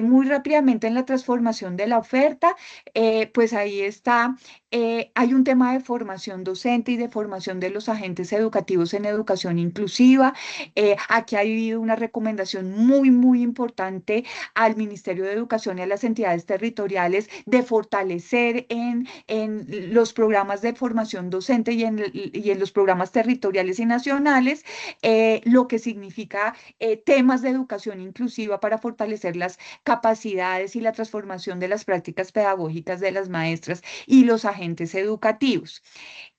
Muy rápidamente en la transformación de la oferta, pues ahí está, hay un tema de formación docente y de formación de los agentes educativos en educación inclusiva. Aquí ha habido una recomendación muy, muy importante al Ministerio de Educación y a las entidades territoriales de fortalecer en los programas de formación docente y en los programas territoriales y nacionales, lo que significa temas de educación inclusiva para fortalecer las capacidades y la transformación de las prácticas pedagógicas de las maestras y los agentes educativos.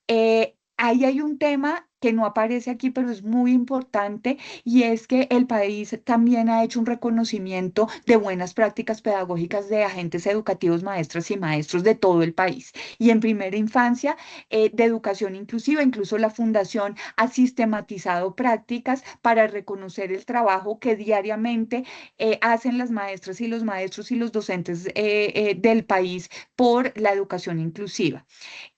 Ahí hay un tema que no aparece aquí, pero es muy importante, y es que el país también ha hecho un reconocimiento de buenas prácticas pedagógicas de agentes educativos, maestras y maestros de todo el país. Y en primera infancia, de educación inclusiva, incluso la Fundación ha sistematizado prácticas para reconocer el trabajo que diariamente hacen las maestras y los maestros y los docentes del país por la educación inclusiva.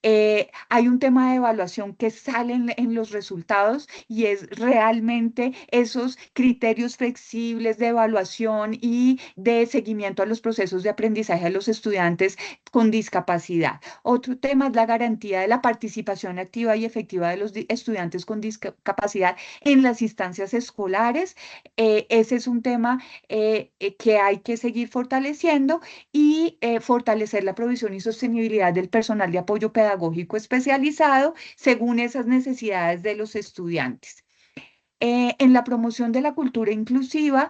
Hay un tema de evaluación que sale en los resultados y es realmente esos criterios flexibles de evaluación y de seguimiento a los procesos de aprendizaje a los estudiantes con discapacidad. Otro tema es la garantía de la participación activa y efectiva de los estudiantes con discapacidad en las instancias escolares. Ese es un tema que hay que seguir fortaleciendo y fortalecer la provisión y sostenibilidad del personal de apoyo pedagógico especializado según esas necesidades de los estudiantes. En la promoción de la cultura inclusiva,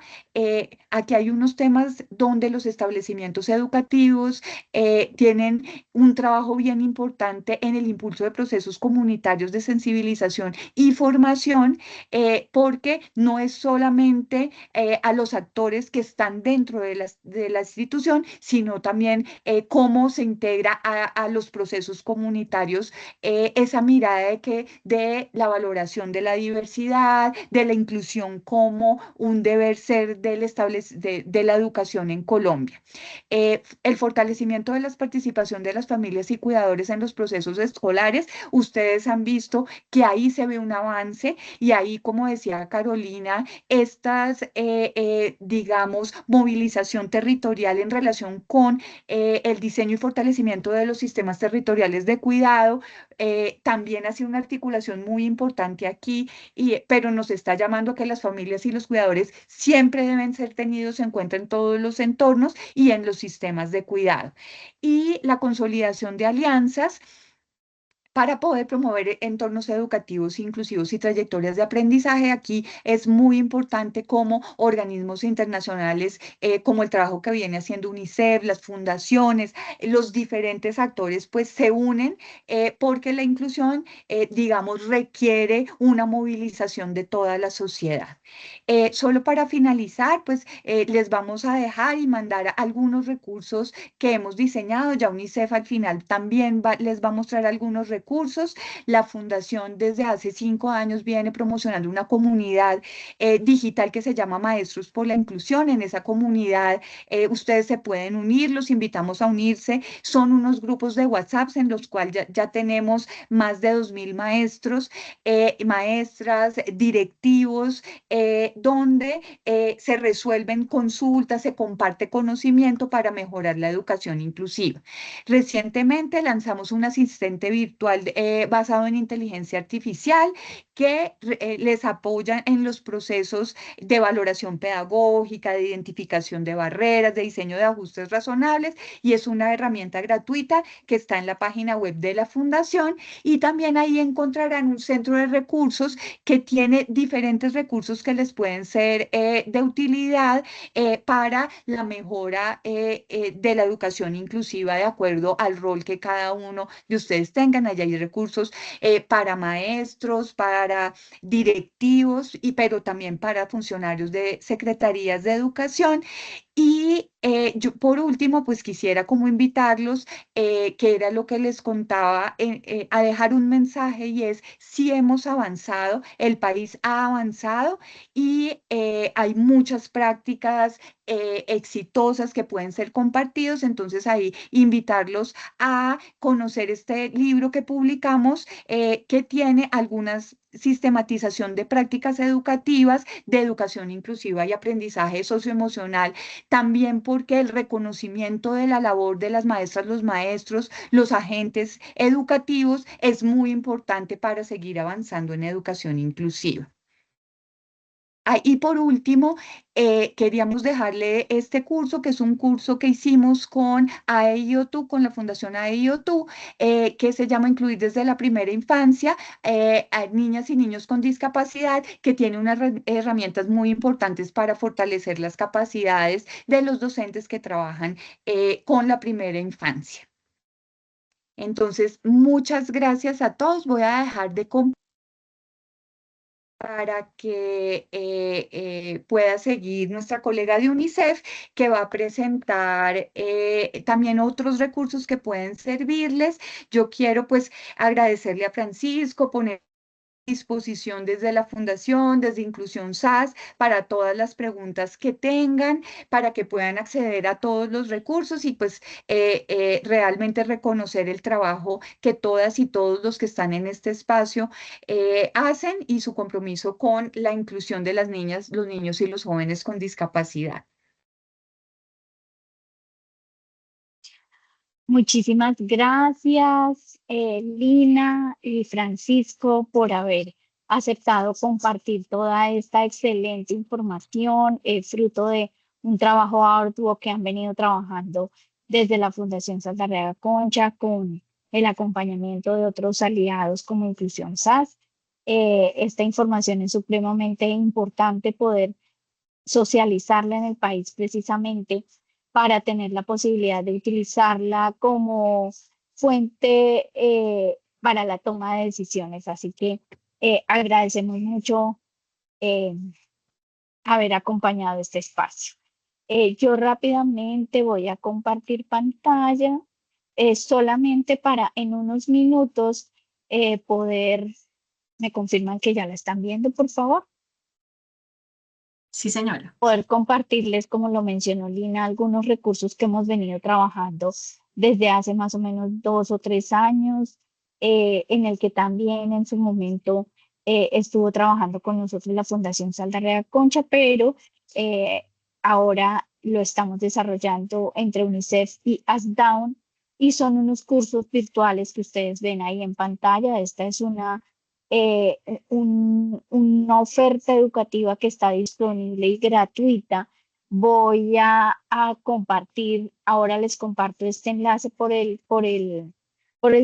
aquí hay unos temas donde los establecimientos educativos tienen un trabajo bien importante en el impulso de procesos comunitarios de sensibilización y formación, porque no es solamente a los actores que están dentro de la institución, sino también cómo se integra a los procesos comunitarios esa mirada de la valoración de la diversidad, de la inclusión como un deber ser de la educación en Colombia. El fortalecimiento de la participación de las familias y cuidadores en los procesos escolares, ustedes han visto que ahí se ve un avance y ahí, como decía Carolina, digamos, movilización territorial en relación con el diseño y fortalecimiento de los sistemas territoriales de cuidado, también ha sido una articulación muy importante aquí, pero nos está llamando a que las familias y los cuidadores siempre deben ser tenidos en cuenta en todos los entornos y en los sistemas de cuidado. Y la consolidación de alianzas para poder promover entornos educativos inclusivos y trayectorias de aprendizaje. Aquí es muy importante como organismos internacionales, como el trabajo que viene haciendo UNICEF, las fundaciones, los diferentes actores, pues se unen porque la inclusión, digamos, requiere una movilización de toda la sociedad. Solo para finalizar, pues les vamos a dejar y mandar algunos recursos que hemos diseñado. Ya UNICEF al final también les va a mostrar algunos recursos. La fundación desde hace 5 años viene promocionando una comunidad digital que se llama Maestros por la Inclusión. En esa comunidad ustedes se pueden unir, los invitamos a unirse. Son unos grupos de WhatsApp en los cuales ya tenemos más de 2.000 maestros, maestras, directivos, donde se resuelven consultas, se comparte conocimiento para mejorar la educación inclusiva. Recientemente lanzamos un asistente virtual basado en inteligencia artificial que les apoya en los procesos de valoración pedagógica, de identificación de barreras, de diseño de ajustes razonables, y es una herramienta gratuita que está en la página web de la Fundación, y también ahí encontrarán un centro de recursos que tiene diferentes recursos que les pueden ser de utilidad para la mejora de la educación inclusiva de acuerdo al rol que cada uno de ustedes tengan. Allá hay recursos para maestros, para directivos, pero también para funcionarios de secretarías de educación. Y yo por último, pues quisiera como invitarlos, que era lo que les contaba, a dejar un mensaje, y es: si hemos avanzado, el país ha avanzado y hay muchas prácticas exitosas que pueden ser compartidos. Entonces ahí invitarlos a conocer este libro que publicamos, que tiene algunas sistematización de prácticas educativas, de educación inclusiva y aprendizaje socioemocional, también porque el reconocimiento de la labor de las maestras, los maestros, los agentes educativos es muy importante para seguir avanzando en educación inclusiva. Y por último, queríamos dejarle este curso, que es un curso que hicimos con AEIOTU, con la Fundación AEIOTU, que se llama Incluir desde la primera infancia a niñas y niños con discapacidad, que tiene unas herramientas muy importantes para fortalecer las capacidades de los docentes que trabajan con la primera infancia. Entonces, muchas gracias a todos. Voy a dejar de compartir para que pueda seguir nuestra colega de UNICEF, que va a presentar también otros recursos que pueden servirles. Yo quiero pues agradecerle a Francisco, poner disposición desde la Fundación, desde Inclusión SAS, para todas las preguntas que tengan, para que puedan acceder a todos los recursos y pues realmente reconocer el trabajo que todas y todos los que están en este espacio hacen y su compromiso con la inclusión de las niñas, los niños y los jóvenes con discapacidad.
Muchísimas gracias, Lina y Francisco, por haber aceptado compartir toda esta excelente información, fruto de un trabajo arduo que han venido trabajando desde la Fundación Saldarriaga Concha con el acompañamiento de otros aliados como Inclusión SAS. Esta información es supremamente importante poder socializarla en el país precisamente para tener la posibilidad de utilizarla como fuente para la toma de decisiones. Así que agradecemos mucho eh, haber acompañado este espacio. Yo rápidamente voy a compartir pantalla solamente para en unos minutos poder, me confirman que ya la están viendo, por favor.
Sí, señora.
Poder compartirles, como lo mencionó Lina, algunos recursos que hemos venido trabajando desde hace más o menos 2 o 3 años, en el que también en su momento estuvo trabajando con nosotros la Fundación Saldarriaga Concha, pero ahora lo estamos desarrollando entre UNICEF y ASDOWN, y son unos cursos virtuales que ustedes ven ahí en pantalla. Esta es una oferta educativa que está disponible y gratuita. Voy a compartir, ahora les comparto este enlace por el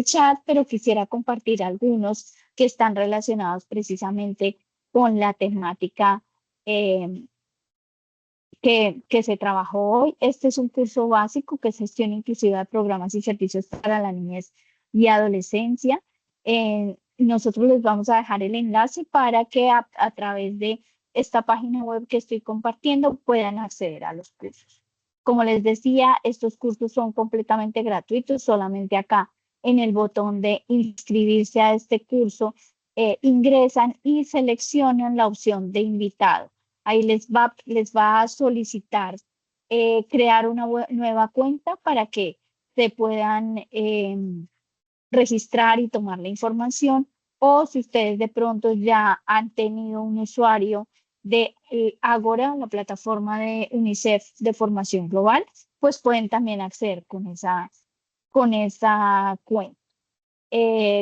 chat, pero quisiera compartir algunos que están relacionados precisamente con la temática eh, que se trabajó hoy. Este es un curso básico que es gestión inclusiva de programas y servicios para la niñez y adolescencia. Nosotros les vamos a dejar el enlace para que a través de esta página web que estoy compartiendo puedan acceder a los cursos. Como les decía, estos cursos son completamente gratuitos. Solamente acá en el botón de inscribirse a este curso ingresan y seleccionan la opción de invitado. Ahí les va a solicitar crear una nueva cuenta para que se puedan registrar y tomar la información, o si ustedes de pronto ya han tenido un usuario de Ágora, la plataforma de UNICEF de formación global, pues pueden también acceder con esa cuenta.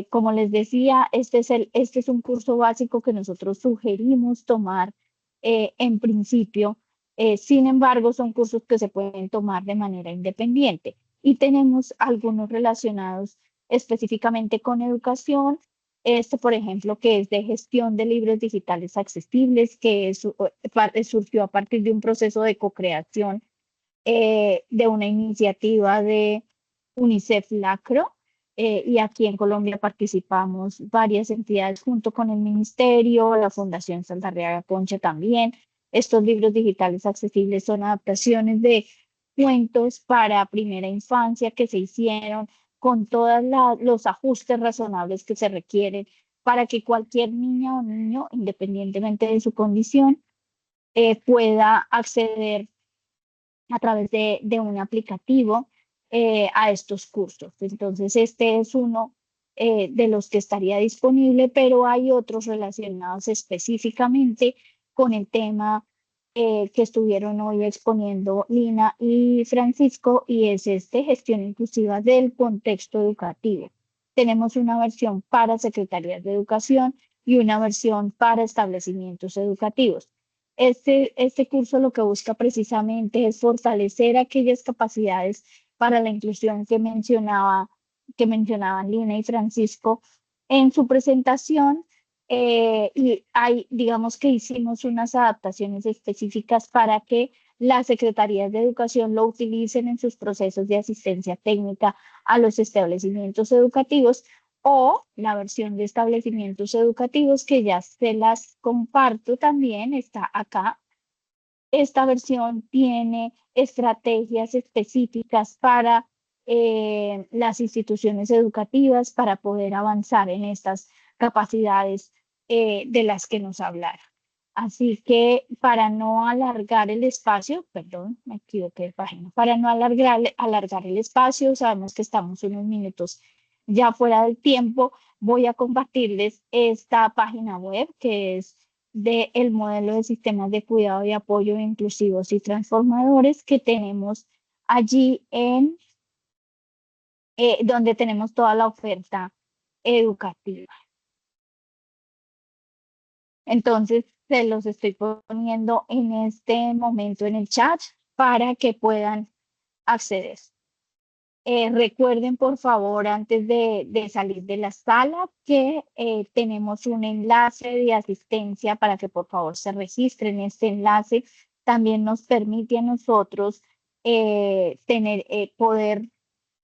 Como les decía, este es un curso básico que nosotros sugerimos tomar en principio. Sin embargo, son cursos que se pueden tomar de manera independiente, y tenemos algunos relacionados específicamente con educación. Este, por ejemplo, que es de gestión de libros digitales accesibles, que surgió a partir de un proceso de co-creación de una iniciativa de UNICEF Lacro, y aquí en Colombia participamos varias entidades junto con el Ministerio, la Fundación Saldarriaga Concha también. Estos libros digitales accesibles son adaptaciones de cuentos para primera infancia que se hicieron con todos los ajustes razonables que se requieren para que cualquier niña o niño, independientemente de su condición, pueda acceder a través de un aplicativo a estos cursos. Entonces, este es uno de los que estaría disponible, pero hay otros relacionados específicamente con el tema que estuvieron hoy exponiendo Lina y Francisco, y es gestión inclusiva del contexto educativo. Tenemos una versión para secretarías de educación y una versión para establecimientos educativos. Este curso lo que busca precisamente es fortalecer aquellas capacidades para la inclusión que mencionaban Lina y Francisco en su presentación. Y digamos que hicimos unas adaptaciones específicas para que las secretarías de educación lo utilicen en sus procesos de asistencia técnica a los establecimientos educativos, o la versión de establecimientos educativos que ya se las comparto también, está acá. Esta versión tiene estrategias específicas para las instituciones educativas para poder avanzar en estas capacidades de las que nos hablaron. Así que para no alargar el espacio, perdón, me equivoqué de página, para no alargar el espacio, sabemos que estamos unos minutos ya fuera del tiempo, voy a compartirles esta página web que es del modelo de sistemas de cuidado y apoyo inclusivos y transformadores que tenemos allí donde tenemos toda la oferta educativa. Entonces, se los estoy poniendo en este momento en el chat para que puedan acceder. Recuerden, por favor, antes de salir de la sala, que tenemos un enlace de asistencia para que por favor se registren. Este enlace también nos permite a nosotros poder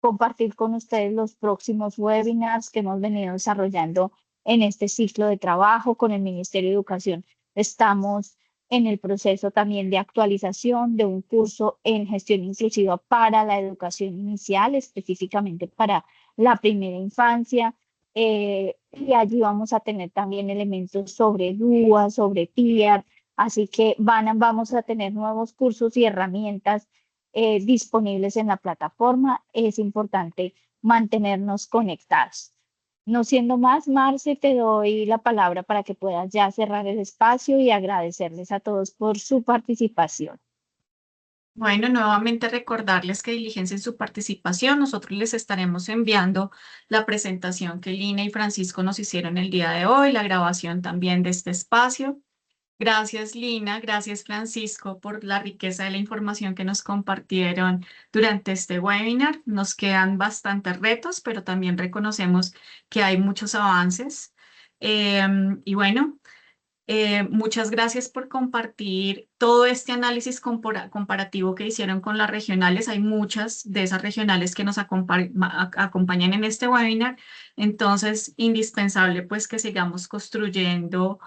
compartir con ustedes los próximos webinars que hemos venido desarrollando en este ciclo de trabajo con el Ministerio de Educación. Estamos en el proceso también de actualización de un curso en gestión inclusiva para la educación inicial, específicamente para la primera infancia. Y allí vamos a tener también elementos sobre DUA, sobre PIAR, así que vamos a tener nuevos cursos y herramientas disponibles en la plataforma. Es importante mantenernos conectados. No siendo más, Marce, te doy la palabra para que puedas ya cerrar el espacio y agradecerles a todos por su participación.
Bueno, nuevamente recordarles que diligencien su participación. Nosotros les estaremos enviando la presentación que Lina y Francisco nos hicieron el día de hoy, la grabación también de este espacio. Gracias, Lina. Gracias, Francisco, por la riqueza de la información que nos compartieron durante este webinar. Nos quedan bastantes retos, pero también reconocemos que hay muchos avances. Y bueno, muchas gracias por compartir todo este análisis comparativo que hicieron con las regionales. Hay muchas de esas regionales que nos acompañan en este webinar. Entonces, indispensable pues que sigamos construyendo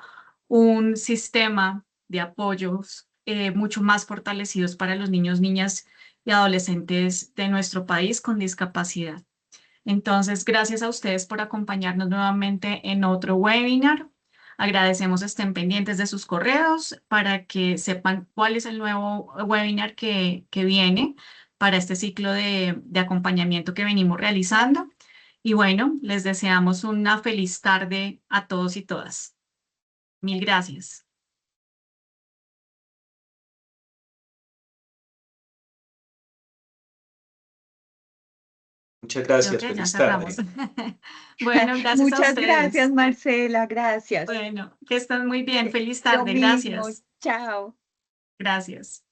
un sistema de apoyos mucho más fortalecidos para los niños, niñas y adolescentes de nuestro país con discapacidad. Entonces, gracias a ustedes por acompañarnos nuevamente en otro webinar. Agradecemos estén pendientes de sus correos para que sepan cuál es el nuevo webinar que viene para este ciclo de acompañamiento que venimos realizando. Y bueno, les deseamos una feliz tarde a todos y todas. Mil gracias.
Muchas
Creo
gracias,
que ya
feliz tarde.
cerramos. Bueno, gracias a
Muchas
ustedes.
gracias, Marcela, gracias.
Bueno, que estén muy bien. Feliz
Lo
tarde.
mismo,
Gracias.
chao.
Gracias.